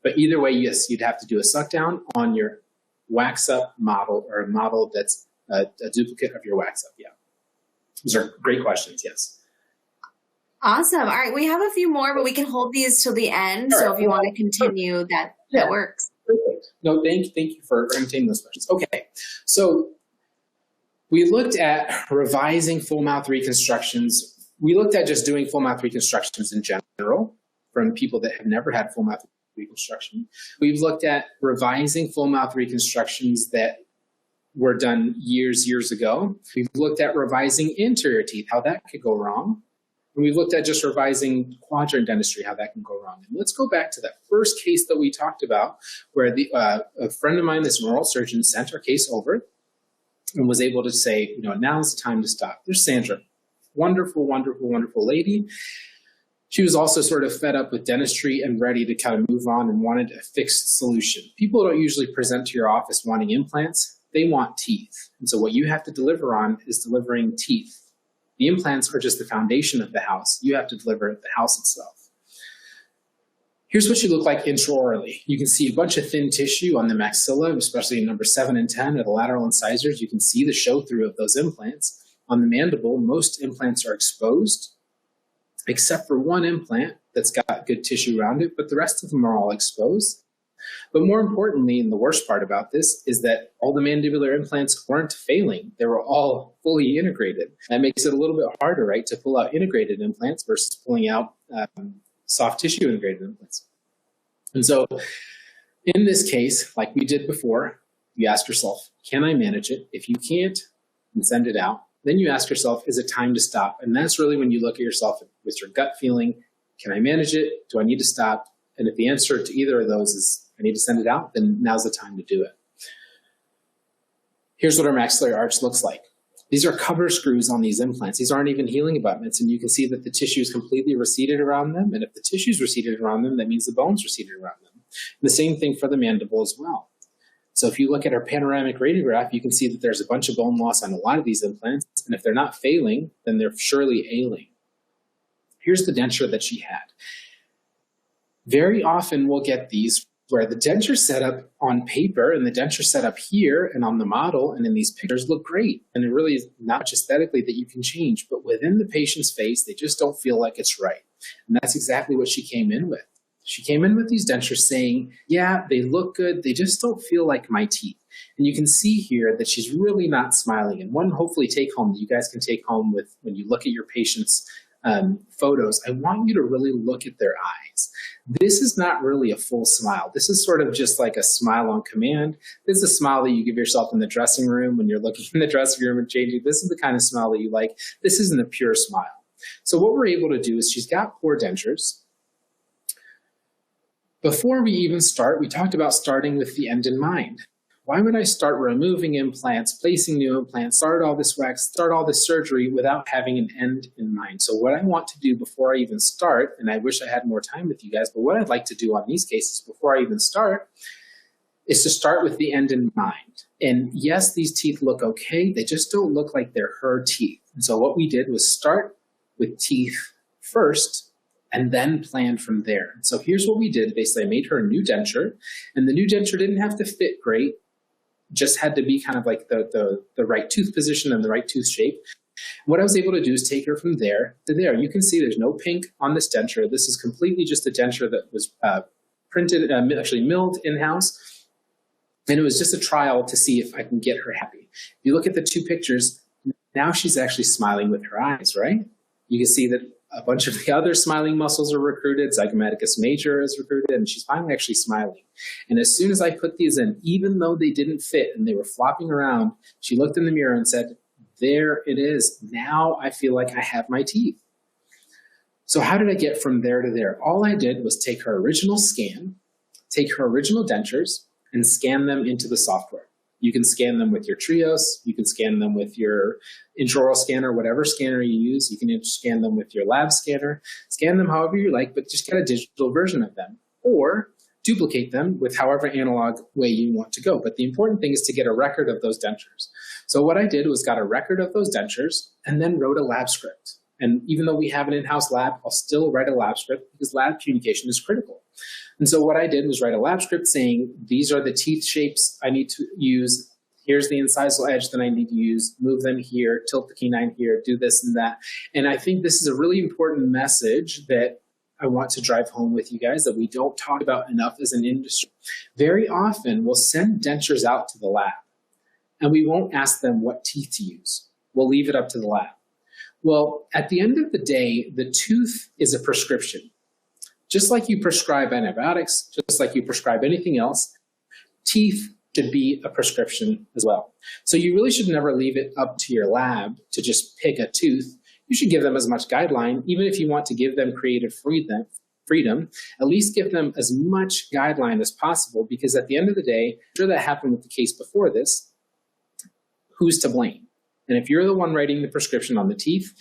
But either way, yes, you'd have to do a suck down on your wax up model or a model that's a duplicate of your wax up. Yeah. Those are great questions. Yes. Awesome. All right. We have a few more, but we can hold these till the end. Sure. So if you want to continue, that works. Perfect. No, thank you for entertaining those questions. Okay. So we looked at revising full mouth reconstructions. We looked at just doing full mouth reconstructions in general from people that have never had full mouth reconstruction. We've looked at revising full mouth reconstructions that were done years ago. We've looked at revising anterior teeth, how that could go wrong. And we've looked at just revising quadrant dentistry, how that can go wrong. And let's go back to that first case that we talked about where a friend of mine that's an oral surgeon sent our case over and was able to say, now's the time to stop. There's Sandra. Wonderful, wonderful, wonderful lady. She was also sort of fed up with dentistry and ready to kind of move on and wanted a fixed solution. People don't usually present to your office wanting implants. They want teeth. And so what you have to deliver on is delivering teeth. The implants are just the foundation of the house. You have to deliver the house itself. Here's what you look like intraorally. You can see a bunch of thin tissue on the maxilla, especially in number 7 and 10 or the lateral incisors. You can see the show through of those implants. On the mandible, most implants are exposed, except for one implant that's got good tissue around it, but the rest of them are all exposed. But more importantly, and the worst part about this, is that all the mandibular implants weren't failing. They were all fully integrated. That makes it a little bit harder, right, to pull out integrated implants versus pulling out soft tissue integrated implants. And so in this case, like we did before, you ask yourself, can I manage it? If you can't, then send it out. Then you ask yourself, is it time to stop? And that's really when you look at yourself with your gut feeling, can I manage it? Do I need to stop? And if the answer to either of those is I need to send it out, then now's the time to do it. Here's what our maxillary arch looks like. These are cover screws on these implants. These aren't even healing abutments, and you can see that the tissue is completely receded around them. And if the tissue is receded around them, that means the bone's receded around them. And the same thing for the mandible as well. So if you look at our panoramic radiograph, you can see that there's a bunch of bone loss on a lot of these implants. And if they're not failing, then they're surely ailing. Here's the denture that she had. Very often we'll get these where the denture setup on paper and the denture setup here and on the model and in these pictures look great. And it really is not just aesthetically that you can change, but within the patient's face, they just don't feel like it's right. And that's exactly what she came in with. She came in with these dentures saying, yeah, they look good. They just don't feel like my teeth. And you can see here that she's really not smiling. And one hopefully take home that you guys can take home with when you look at your patient's photos, I want you to really look at their eyes. This is not really a full smile. This is sort of just like a smile on command. This is a smile that you give yourself in the dressing room when you're looking in the dressing room and changing. This is the kind of smile that you like. This isn't a pure smile. So what we're able to do is she's got poor dentures. Before we even start, we talked about starting with the end in mind. Why would I start removing implants, placing new implants, start all this wax, start all this surgery without having an end in mind? So what I want to do before I even start, and I wish I had more time with you guys, but what I'd like to do on these cases before I even start is to start with the end in mind. And yes, these teeth look okay. They just don't look like they're her teeth. And so what we did was start with teeth first and then plan from there. So here's what we did. Basically, I made her a new denture, and the new denture didn't have to fit great. Just had to be kind of like the right tooth position and the right tooth shape. What I was able to do is take her from there to there. You can see there's no pink on this denture. This is completely just a denture that was printed, actually milled in-house. And it was just a trial to see if I can get her happy. If you look at the two pictures, now she's actually smiling with her eyes, right? You can see that a bunch of the other smiling muscles are recruited, zygomaticus major is recruited, and she's finally actually smiling. And as soon as I put these in, even though they didn't fit and they were flopping around, she looked in the mirror and said, there it is. Now I feel like I have my teeth. So how did I get from there to there? All I did was take her original scan, take her original dentures, and scan them into the software. You can scan them with your Trios. You can scan them with your intraoral scanner, whatever scanner you use. You can scan them with your lab scanner. Scan them however you like, but just get a digital version of them. Or duplicate them with however analog way you want to go. But the important thing is to get a record of those dentures. So what I did was got a record of those dentures and then wrote a lab script. And even though we have an in-house lab, I'll still write a lab script because lab communication is critical. And so what I did was write a lab script saying, these are the teeth shapes I need to use. Here's the incisal edge that I need to use. Move them here, tilt the canine here, do this and that. And I think this is a really important message that I want to drive home with you guys that we don't talk about enough as an industry. Very often we'll send dentures out to the lab and we won't ask them what teeth to use. We'll leave it up to the lab. Well, at the end of the day, the tooth is a prescription. Just like you prescribe antibiotics, just like you prescribe anything else, teeth should be a prescription as well. So you really should never leave it up to your lab to just pick a tooth. You should give them as much guideline, even if you want to give them creative freedom, at least give them as much guideline as possible, because at the end of the day, I'm sure that happened with the case before this, who's to blame? And if you're the one writing the prescription on the teeth,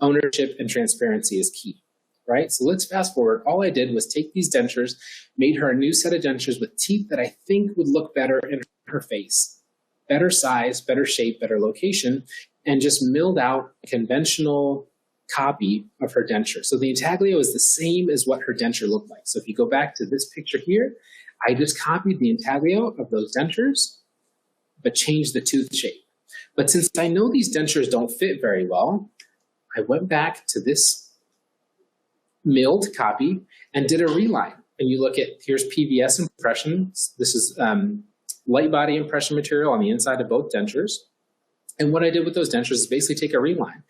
ownership and transparency is key. Right? So let's fast forward. All I did was take these dentures, made her a new set of dentures with teeth that I think would look better in her face. Better size, better shape, better location, and just milled out a conventional copy of her denture. So the intaglio is the same as what her denture looked like. So if you go back to this picture here, I just copied the intaglio of those dentures, but changed the tooth shape. But since I know these dentures don't fit very well, I went back to this milled copy and did a reline. And you look at, here's PVS impressions. This is light body impression material on the inside of both dentures. And what I did with those dentures is basically take a reline.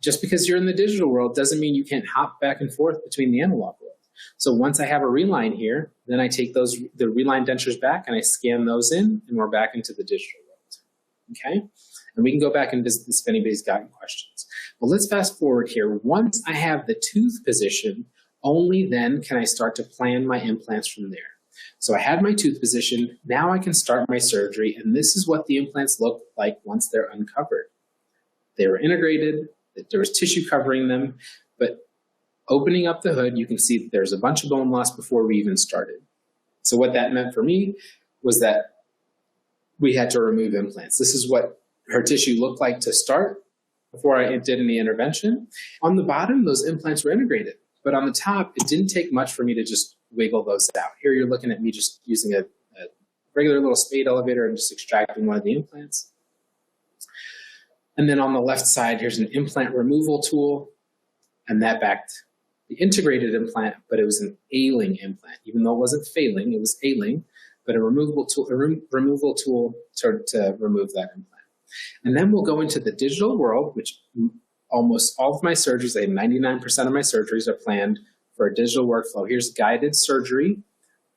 Just because you're in the digital world doesn't mean you can't hop back and forth between the analog world. So once I have a reline here, then I take the reline dentures back and I scan those in, and we're back into the digital world. Okay? And we can go back and visit this if anybody's got any questions. Well, let's fast forward here. Once I have the tooth position, only then can I start to plan my implants from there. So I had my tooth position. Now I can start my surgery, and this is what the implants look like once they're uncovered. They were integrated. There was tissue covering them, but opening up the hood, you can see that there's a bunch of bone loss before we even started. So what that meant for me was that we had to remove implants. This is what her tissue looked like to start before I did any intervention. On the bottom, those implants were integrated, but on the top, it didn't take much for me to just wiggle those out. Here you're looking at me just using a regular little spade elevator and just extracting one of the implants. And then on the left side, here's an implant removal tool, and that backed the integrated implant, but it was an ailing implant. Even though it wasn't failing, it was ailing, but a removal tool to remove that implant. And then we'll go into the digital world, which almost all of my surgeries, 99% of my surgeries are planned for a digital workflow. Here's guided surgery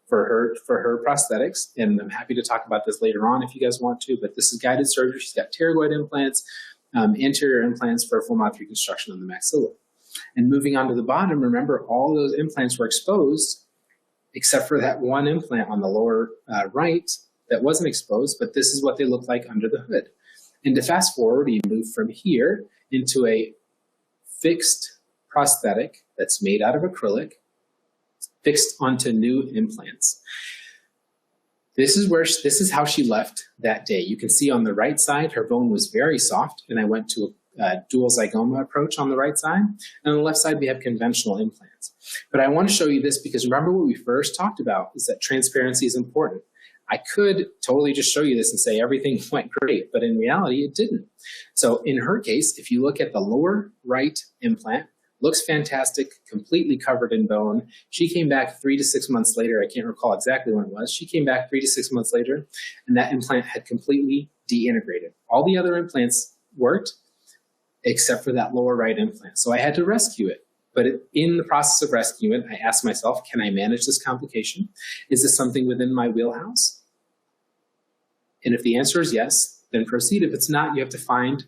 for her prosthetics, and I'm happy to talk about this later on if you guys want to, but this is guided surgery. She's got pterygoid implants, anterior implants for a full mouth reconstruction on the maxilla. And moving on to the bottom, remember all those implants were exposed except for that one implant on the lower right that wasn't exposed, but this is what they look like under the hood. And to fast forward, you move from here into a fixed prosthetic that's made out of acrylic, fixed onto new implants. This is how she left that day. You can see on the right side, her bone was very soft, and I went to a dual zygoma approach on the right side. And on the left side, we have conventional implants. But I want to show you this because remember what we first talked about is that transparency is important. I could totally just show you this and say everything went great, but in reality, it didn't. So in her case, if you look at the lower right implant, looks fantastic, completely covered in bone. She came back 3 to 6 months later. I can't recall exactly when it was. She came back 3 to 6 months later, and that implant had completely deintegrated. All the other implants worked, except for that lower right implant. So I had to rescue it. But in the process of rescuing it, I asked myself, can I manage this complication? Is this something within my wheelhouse? And if the answer is yes, then proceed. If it's not, you have to find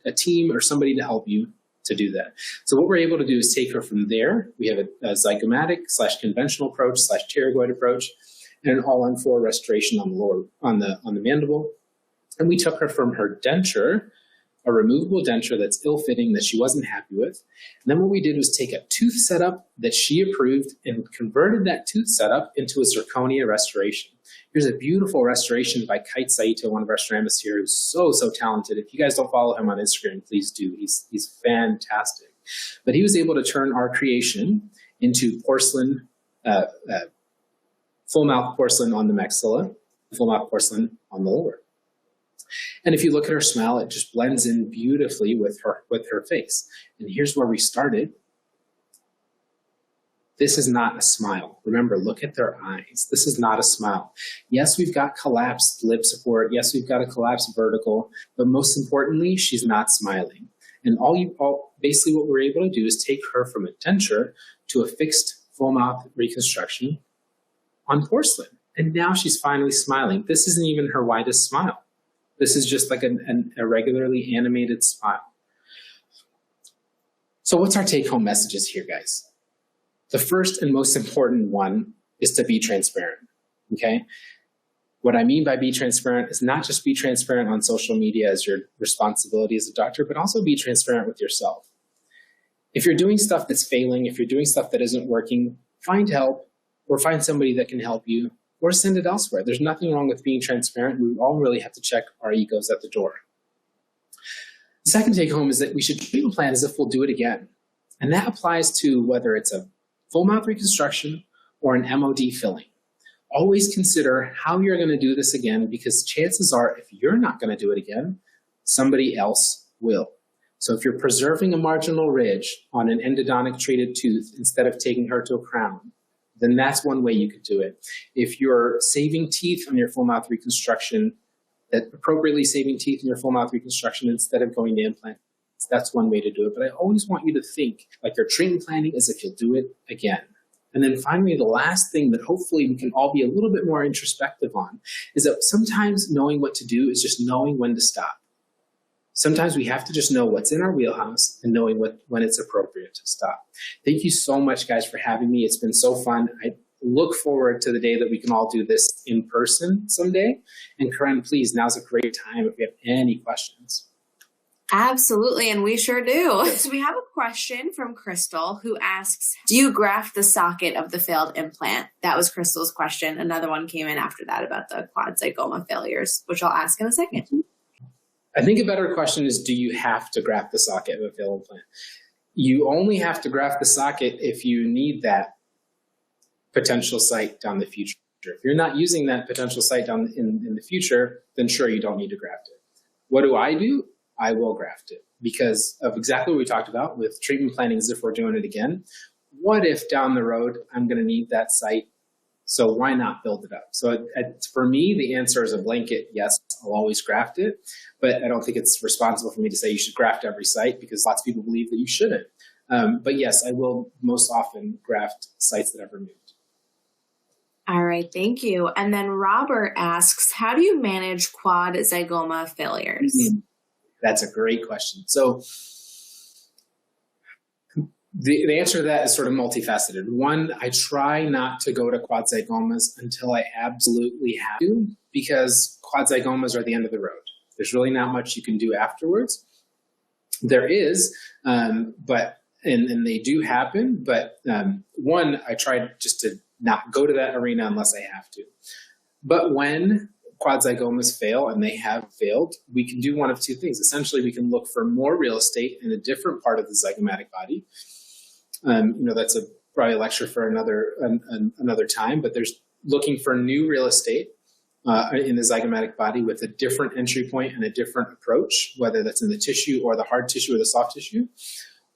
a team or somebody to help you to do that. So what we're able to do is take her from there. We have a zygomatic / conventional approach / pterygoid approach, and an all-on-4 restoration on the lower on the mandible. And we took her from her denture, a removable denture that's ill-fitting that she wasn't happy with. And then what we did was take a tooth setup that she approved and converted that tooth setup into a zirconia restoration. Here's a beautiful restoration by Kite Saito, one of our ceramists here, who's so talented. If you guys don't follow him on Instagram, please do. He's fantastic. But he was able to turn our creation into porcelain, full mouth porcelain on the maxilla, full mouth porcelain on the lower. And if you look at her smile, it just blends in beautifully with her face. And here's where we started. This is not a smile. Remember, look at their eyes. This is not a smile. Yes, we've got collapsed lip support. Yes, we've got a collapsed vertical. But most importantly, she's not smiling. And basically what we're able to do is take her from a denture to a fixed full mouth reconstruction on porcelain. And now she's finally smiling. This isn't even her widest smile. This is just like a regularly animated smile. So what's our take-home messages here, guys? The first and most important one is to be transparent, okay? What I mean by be transparent is not just be transparent on social media as your responsibility as a doctor, but also be transparent with yourself. If you're doing stuff that's failing, if you're doing stuff that isn't working, find help or find somebody that can help you or send it elsewhere. There's nothing wrong with being transparent. We all really have to check our egos at the door. The second take home is that we should treat a plan as if we'll do it again. And that applies to whether it's a full mouth reconstruction or an MOD filling. Always consider how you're going to do this again, because chances are if you're not going to do it again, somebody else will. So if you're preserving a marginal ridge on an endodontic treated tooth instead of taking her to a crown, then that's one way you could do it. If you're saving teeth on your full mouth reconstruction, appropriately saving teeth in your full mouth reconstruction instead of going to implant, that's one way to do it. But I always want you to think like your treatment planning as if you'll do it again. And then finally, the last thing that hopefully we can all be a little bit more introspective on is that sometimes knowing what to do is just knowing when to stop. Sometimes we have to just know what's in our wheelhouse and knowing when it's appropriate to stop. Thank you so much, guys, for having me. It's been so fun. I look forward to the day that we can all do this in person someday. And Corinne, please, now's a great time if you have any questions. Absolutely, and we sure do. So we have a question from Crystal who asks, do you graft the socket of the failed implant? That was Crystal's question. Another one came in after that about the quad zygoma failures, which I'll ask in a second. I think a better question is, do you have to graft the socket of a failed implant? You only have to graft the socket if you need that potential site down the future. If you're not using that potential site down in the future, then sure, you don't need to graft it. What do? I will graft it because of exactly what we talked about with treatment planning as if we're doing it again. What if down the road I'm going to need that site So why not build it up? So for me, the answer is a blanket yes. I'll always graft it, but I don't think it's responsible for me to say you should graft every site, because lots of people believe that you shouldn't. But yes, I will most often graft sites that I've removed. All right, thank you. And then Robert asks, how do you manage quad zygoma failures? Mm-hmm. That's a great question. So the answer to that is sort of multifaceted. One, I try not to go to quad zygomas until I absolutely have to, because quad zygomas are the end of the road. There's really not much you can do afterwards. There is, but they do happen. But one, I try just to not go to that arena unless I have to. But when quad zygomas fail, and they have failed, we can do one of two things. Essentially, we can look for more real estate in a different part of the zygomatic body. That's probably a lecture for another time, but there's looking for new real estate in the zygomatic body with a different entry point and a different approach, whether that's in the tissue or the hard tissue or the soft tissue.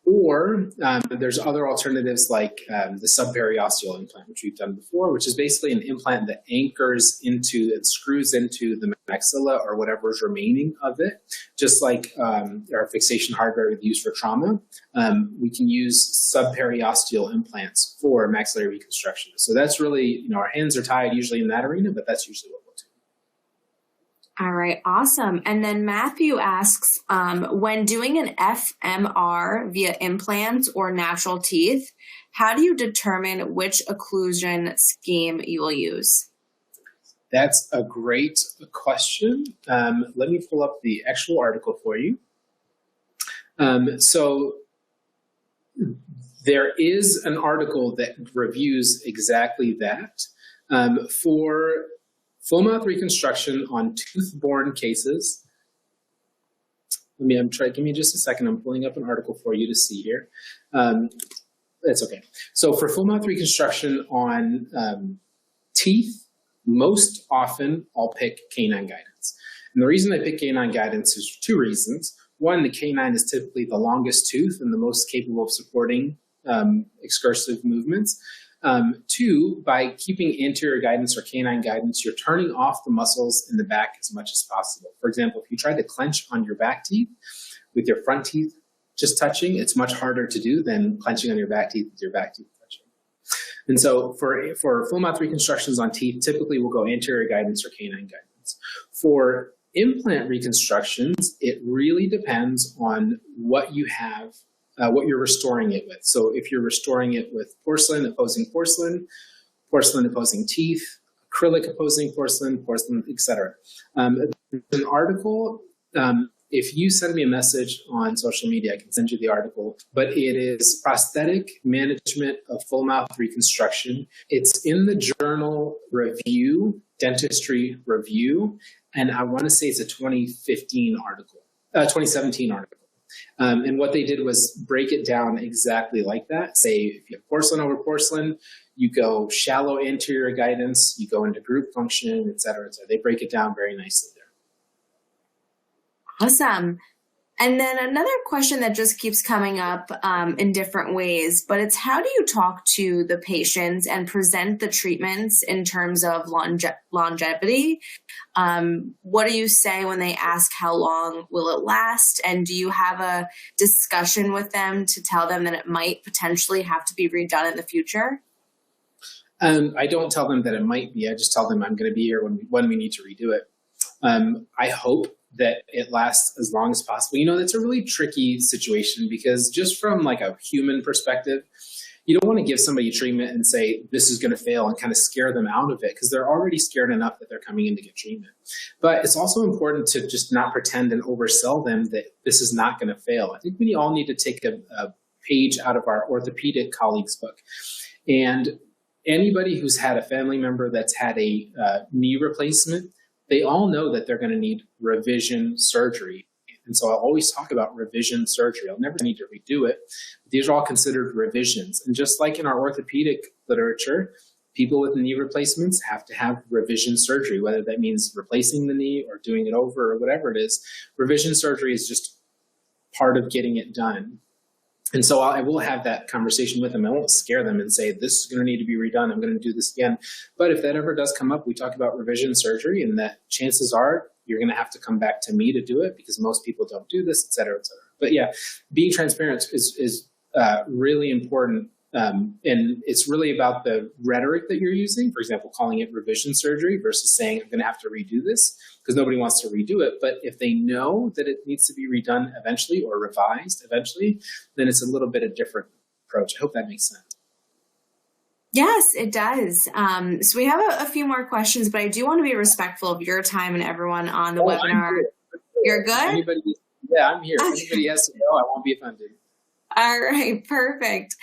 Or there's other alternatives like the subperiosteal implant, which we've done before, which is basically an implant that anchors into and screws into the maxilla or whatever's remaining of it. Just like our fixation hardware we use for trauma, we can use subperiosteal implants for maxillary reconstruction. So that's really, our hands are tied usually in that arena, but that's usually what we'll do. All right, awesome. And then Matthew asks, when doing an FMR via implants or natural teeth, how do you determine which occlusion scheme you will use? That's a great question. Let me pull up the actual article for you. So there is an article that reviews exactly that. For full mouth reconstruction on tooth-borne cases. Give me just a second. I'm pulling up an article for you to see here. That's okay. So for full mouth reconstruction on teeth, most often I'll pick canine guidance. And the reason I pick canine guidance is two reasons. One, the canine is typically the longest tooth and the most capable of supporting excursive movements. Two, by keeping anterior guidance or canine guidance, you're turning off the muscles in the back as much as possible. For example, if you try to clench on your back teeth with your front teeth just touching, it's much harder to do than clenching on your back teeth with your back teeth touching. And so for full mouth reconstructions on teeth, typically we'll go anterior guidance or canine guidance. For implant reconstructions, it really depends on what you have, what you're restoring it with. So if you're restoring it with porcelain opposing porcelain, porcelain opposing teeth, acrylic opposing porcelain, etc. An article, if you send me a message on social media, I can send you the article, but it is Prosthetic Management of Full Mouth Reconstruction. It's in the journal Review, Dentistry Review, and I want to say it's a 2017 article. And what they did was break it down exactly like that. Say if you have porcelain over porcelain, you go shallow anterior guidance, you go into group function, et cetera, et cetera. They break it down very nicely there. Awesome. And then another question that just keeps coming up in different ways, but it's how do you talk to the patients and present the treatments in terms of longevity? What do you say when they ask how long will it last? And do you have a discussion with them to tell them that it might potentially have to be redone in the future? I don't tell them that it might be. I just tell them I'm going to be here when we need to redo it. I hope that it lasts as long as possible. That's a really tricky situation because just from like a human perspective, you don't want to give somebody a treatment and say, this is going to fail and kind of scare them out of it because they're already scared enough that they're coming in to get treatment. But it's also important to just not pretend and oversell them that this is not going to fail. I think we all need to take a page out of our orthopedic colleagues book. And anybody who's had a family member that's had a knee replacement, they all know that they're going to need revision surgery. And so I'll always talk about revision surgery. I'll never need to redo it. These are all considered revisions. And just like in our orthopedic literature, people with knee replacements have to have revision surgery, whether that means replacing the knee or doing it over or whatever it is. Revision surgery is just part of getting it done. And so I will have that conversation with them. I won't scare them and say, this is going to need to be redone. I'm going to do this again. But if that ever does come up, we talk about revision surgery, and that chances are you're going to have to come back to me to do it because most people don't do this, et cetera, et cetera. But yeah, being transparent is really important. And it's really about the rhetoric that you're using. For example, calling it revision surgery versus saying, I'm going to have to redo this, because nobody wants to redo it. But if they know that it needs to be redone eventually or revised eventually, then it's a little bit of a different approach. I hope that makes sense. Yes, it does. So we have a few more questions, but I do want to be respectful of your time and everyone on the webinar. You're good? Yeah, I'm here. If anybody has to go, I won't be offended. All right, perfect.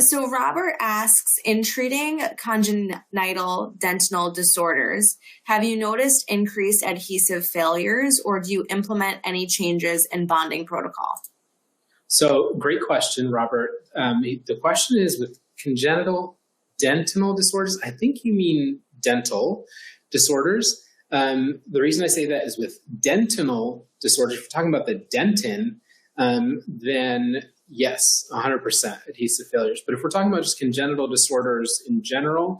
So Robert asks, in treating congenital dentinal disorders, have you noticed increased adhesive failures, or do you implement any changes in bonding protocol? So great question, Robert. The question is with congenital dentinal disorders, I think you mean dental disorders. The reason I say that is with dentinal disorders, if we're talking about the dentin, then yes, 100% adhesive failures. But if we're talking about just congenital disorders in general,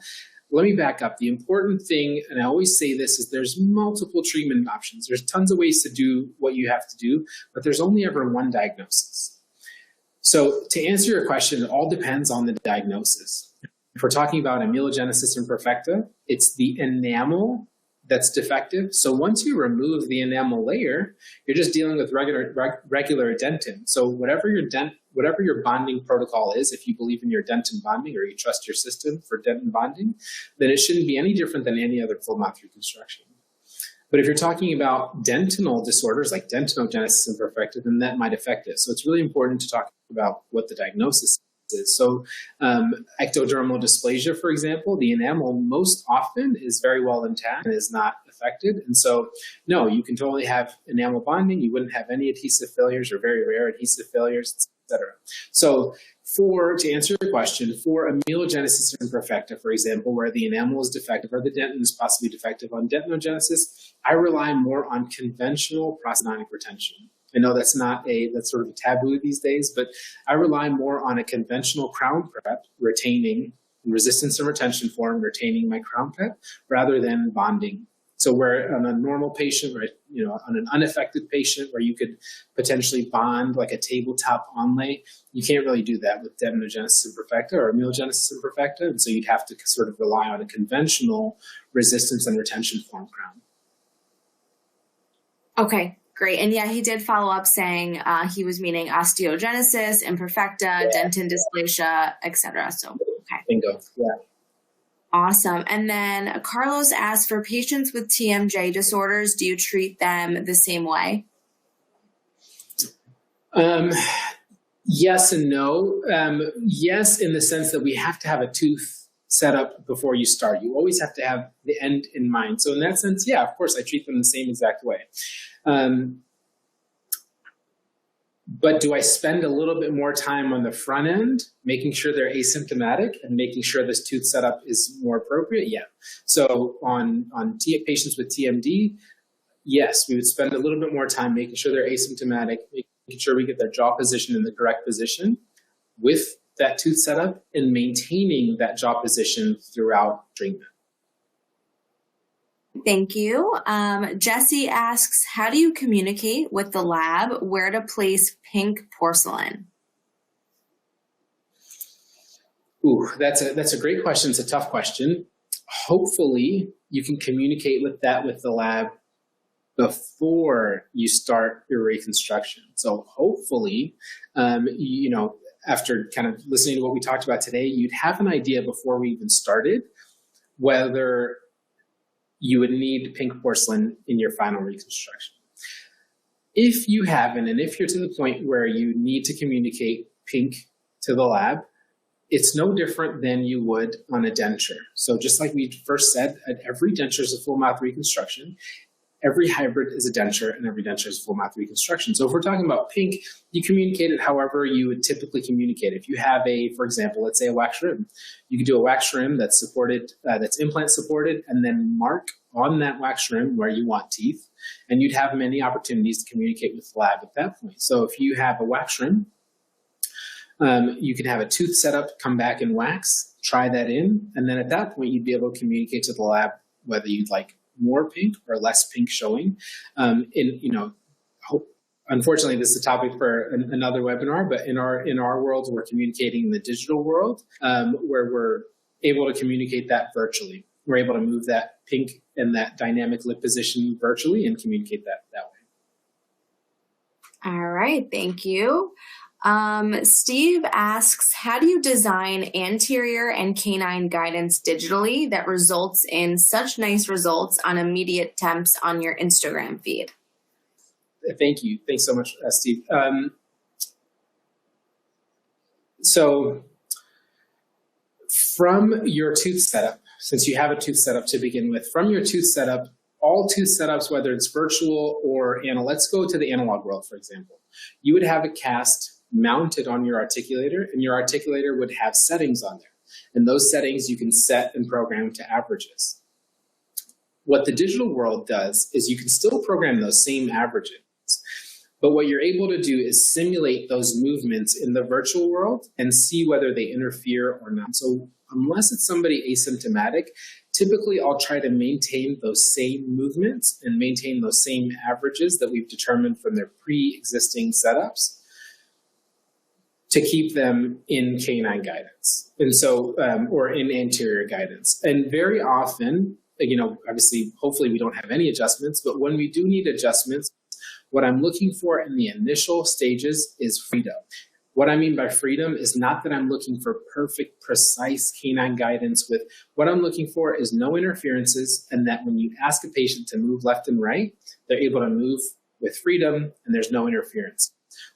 let me back up. The important thing, and I always say this, is there's multiple treatment options. There's tons of ways to do what you have to do, but there's only ever one diagnosis. So to answer your question, it all depends on the diagnosis. If we're talking about amelogenesis imperfecta, it's the enamel that's defective. So once you remove the enamel layer, you're just dealing with regular dentin. So whatever your bonding protocol is, if you believe in your dentin bonding or you trust your system for dentin bonding, then it shouldn't be any different than any other full mouth reconstruction. But if you're talking about dentinal disorders like dentinogenesis imperfecta, then that might affect it. So it's really important to talk about what the diagnosis is. So ectodermal dysplasia, for example, the enamel most often is very well intact and is not affected. And so, no, you can totally have enamel bonding. You wouldn't have any adhesive failures or very rare adhesive failures, etc. So to answer your question, for amelogenesis imperfecta, for example, where the enamel is defective or the dentin is possibly defective on dentinogenesis, I rely more on conventional prosthodontic retention. I know that's sort of a taboo these days, but I rely more on a conventional crown prep, retaining resistance and retention form, retaining my crown prep, rather than bonding. So where on a normal patient, or on an unaffected patient, where you could potentially bond like a tabletop onlay, you can't really do that with dentinogenesis imperfecta or amelogenesis imperfecta, and so you'd have to sort of rely on a conventional resistance and retention form crown. Okay. Great. And yeah, he did follow up saying he was meaning osteogenesis, imperfecta, dentin dysplasia, etc. So, okay. Bingo. Yeah. Awesome. And then Carlos asked, for patients with TMJ disorders, do you treat them the same way? Yes and no. Yes, in the sense that we have to have a tooth set up before you start. You always have to have the end in mind. So in that sense, yeah, of course, I treat them the same exact way. But do I spend a little bit more time on the front end, making sure they're asymptomatic and making sure this tooth setup is more appropriate? Yeah. So on patients with TMD, yes, we would spend a little bit more time making sure they're asymptomatic, making sure we get their jaw position in the correct position with that tooth setup and maintaining that jaw position throughout treatment. Thank you. Jesse asks, how do you communicate with the lab where to place pink porcelain? Ooh, that's a great question. It's a tough question. Hopefully you can communicate with the lab before you start your reconstruction. So hopefully, after kind of listening to what we talked about today, you'd have an idea before we even started whether you would need pink porcelain in your final reconstruction. If you haven't, and if you're to the point where you need to communicate pink to the lab, it's no different than you would on a denture. So just like we first said, every denture is a full mouth reconstruction. Every hybrid is a denture, and every denture is a full mouth reconstruction. So if we're talking about pink, you communicate it however you would typically communicate. If you have for example, let's say a wax rim, you could do a wax rim that's supported, that's implant supported, and then mark on that wax rim where you want teeth, and you'd have many opportunities to communicate with the lab at that point. So if you have a wax rim, You can have a tooth setup, come back and wax, try that in, and then at that point you'd be able to communicate to the lab whether you'd like more pink or less pink showing. Unfortunately, this is a topic for another webinar, but in our world, we're communicating in the digital world, where we're able to communicate that virtually. We're able to move that pink and that dynamic lip position virtually and communicate that way. All right, thank you. Steve asks, how do you design anterior and canine guidance digitally that results in such nice results on immediate temps on your Instagram feed? Thank you. Thanks so much, Steve. So from your tooth setup, since you have a tooth setup to begin with, from your tooth setup, all tooth setups, whether it's virtual or analog, let's go to the analog world, for example. You would have a cast mounted on your articulator, and your articulator would have settings on there. And those settings you can set and program to averages. What the digital world does is you can still program those same averages, but what you're able to do is simulate those movements in the virtual world and see whether they interfere or not. So unless it's somebody asymptomatic, typically I'll try to maintain those same movements and maintain those same averages that we've determined from their pre-existing setups to keep them in canine guidance, and so or in anterior guidance. And very often, obviously, hopefully we don't have any adjustments, but when we do need adjustments, what I'm looking for in the initial stages is freedom. What I mean by freedom is not that I'm looking for perfect, precise canine guidance with, what I'm looking for is no interferences, and that when you ask a patient to move left and right, they're able to move with freedom and there's no interference.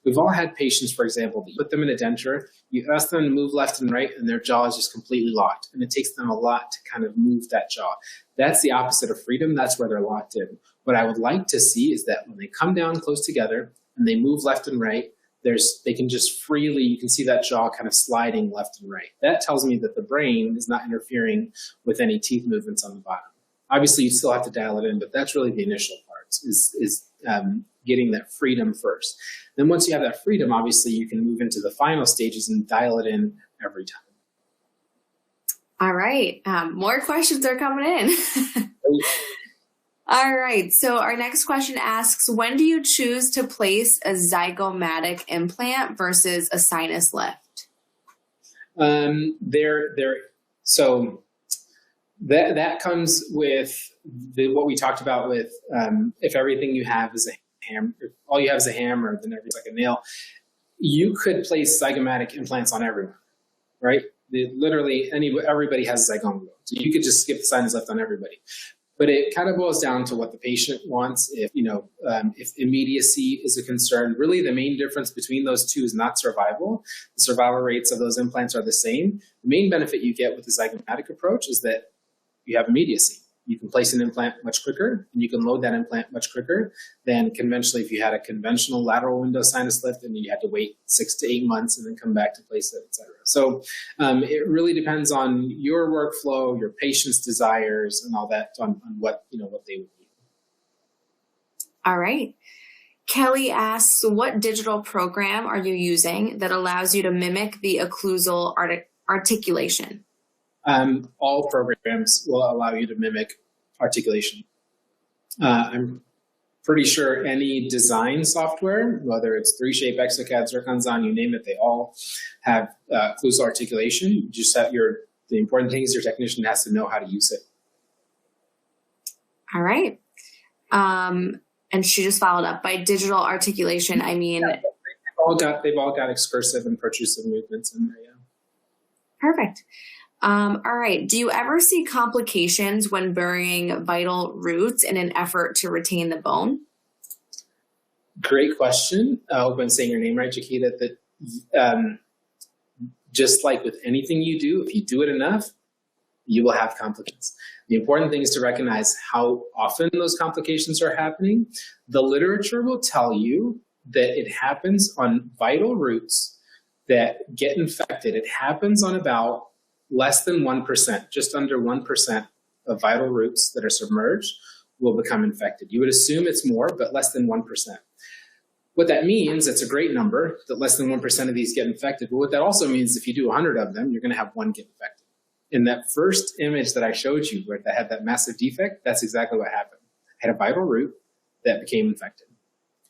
We've all had patients, for example, that you put them in a denture, you ask them to move left and right, and their jaw is just completely locked. And it takes them a lot to kind of move that jaw. That's the opposite of freedom. That's where they're locked in. What I would like to see is that when they come down close together and they move left and right, they can just freely, you can see that jaw kind of sliding left and right. That tells me that the brain is not interfering with any teeth movements on the bottom. Obviously, you still have to dial it in, but that's really the initial part, is getting that freedom first. Then once you have that freedom, obviously you can move into the final stages and dial it in every time. All right. More questions are coming in. All right. So our next question asks, when do you choose to place a zygomatic implant versus a sinus lift? So that comes with what we talked about with if everything you have is a hammer, if all you have is a hammer, then everything's like a nail. You could place zygomatic implants on everyone, right? Literally everybody has a zygomatic. So you could just skip the sinus lift on everybody. But it kind of boils down to what the patient wants. If immediacy is a concern, really the main difference between those two is not survival. The survival rates of those implants are the same. The main benefit you get with the zygomatic approach is that you have immediacy. You can place an implant much quicker, and you can load that implant much quicker than conventionally if you had a conventional lateral window sinus lift and you had to wait 6 to 8 months and then come back to place it, et cetera. So it really depends on your workflow, your patient's desires, and all that on what they would need. All right. Kelly asks, what digital program are you using that allows you to mimic the occlusal articulation? All programs will allow you to mimic articulation. I'm pretty sure any design software, whether it's 3Shape, exocad, Zirconzon, you name it, they all have occlusal articulation. You just have the important thing is your technician has to know how to use it. All right. And she just followed up by digital articulation. I mean, yeah, they've all got excursive and protrusive movements in there. Yeah. Perfect. All right. Do you ever see complications when burying vital roots in an effort to retain the bone? Great question. I hope I'm saying your name right, Chiquita. That just like with anything you do, if you do it enough, you will have complications. The important thing is to recognize how often those complications are happening. The literature will tell you that it happens on vital roots that get infected. It happens on about less than 1%, just under 1% of vital roots that are submerged will become infected. You would assume it's more, but less than 1%. What that means, it's a great number, that less than 1% of these get infected. But what that also means, if you do 100 of them, you're going to have one get infected. In that first image that I showed you where that had that massive defect, that's exactly what happened. I had a vital root that became infected.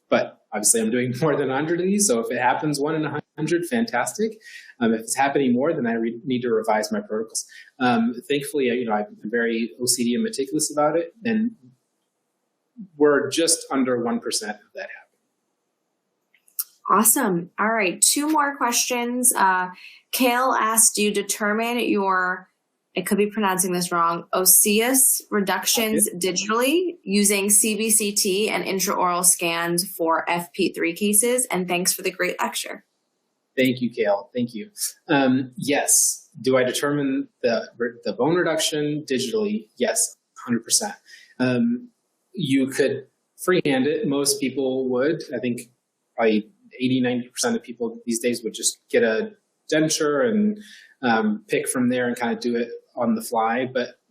But obviously I'm doing more than 100 of these, so if it happens 1 in 100, fantastic. If it's happening more, then I need to revise my protocols. Thankfully, I'm very OCD and meticulous about it, and we're just under 1% of that happening. Awesome. All right, 2 more questions. Kale asked, do you determine your, I could be pronouncing this wrong, osseous reductions digitally using CBCT and intraoral scans for FP3 cases? And thanks for the great lecture. Thank you, Kale. Thank you. Yes. Do I determine the bone reduction digitally? Yes, 100%. You could freehand it. Most people would. I think probably 80-90% of people these days would just get a denture and pick from there and kind of do it on the fly. But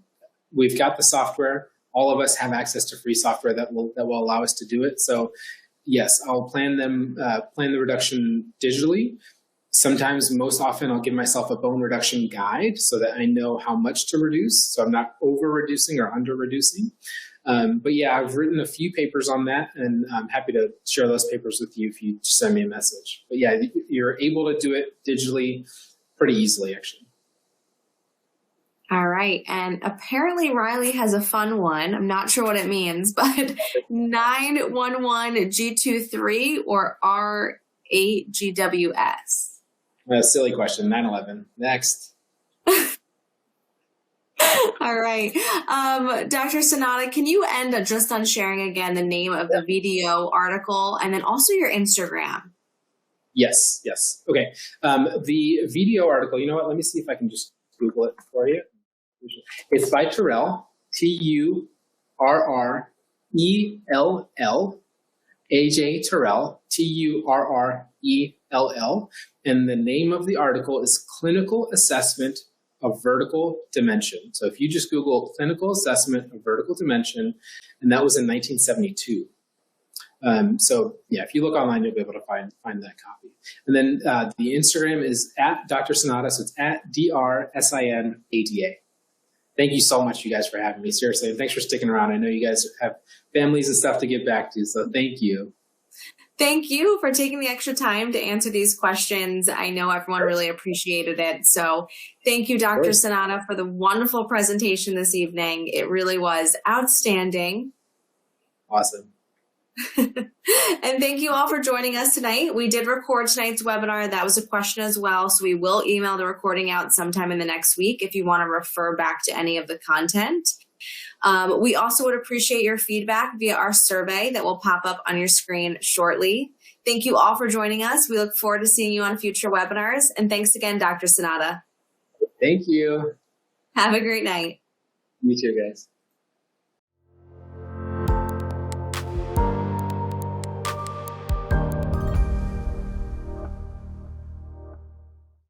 we've got the software. All of us have access to free software that will allow us to do it. So yes, I'll plan the reduction digitally. Sometimes, most often, I'll give myself a bone reduction guide so that I know how much to reduce. So I'm not over reducing or under reducing. But yeah, I've written a few papers on that, and I'm happy to share those papers with you if you send me a message. But yeah, you're able to do it digitally pretty easily, actually. All right. And apparently Riley has a fun one. I'm not sure what it means, but 911G23 or R8GWS? Silly question. 9/11. Next. All right. Dr. Sinada, can you end just on sharing again the name of the video article and then also your Instagram? Yes. Okay. The video article, you know what? Let me see if I can just Google it for you. It's by Turrell, Turrell, AJ Turrell, Turrell. And the name of the article is Clinical Assessment of Vertical Dimension. So if you just Google Clinical Assessment of Vertical Dimension, and that was in 1972. So yeah, if you look online, you'll be able to find that copy. And then the Instagram is at Dr. Sinada, so it's at DRSINADA. Thank you so much, you guys, for having me. Seriously, and thanks for sticking around. I know you guys have families and stuff to get back to, so thank you. Thank you for taking the extra time to answer these questions. I know everyone really appreciated it. So thank you, Dr. Sinada, for the wonderful presentation this evening. It really was outstanding. Awesome. And thank you all for joining us tonight. We did record tonight's webinar. That was a question as well. So we will email the recording out sometime in the next week if you want to refer back to any of the content. We also would appreciate your feedback via our survey that will pop up on your screen shortly. Thank you all for joining us. We look forward to seeing you on future webinars. And thanks again, Dr. Sinada. Thank you. Have a great night. You too, guys.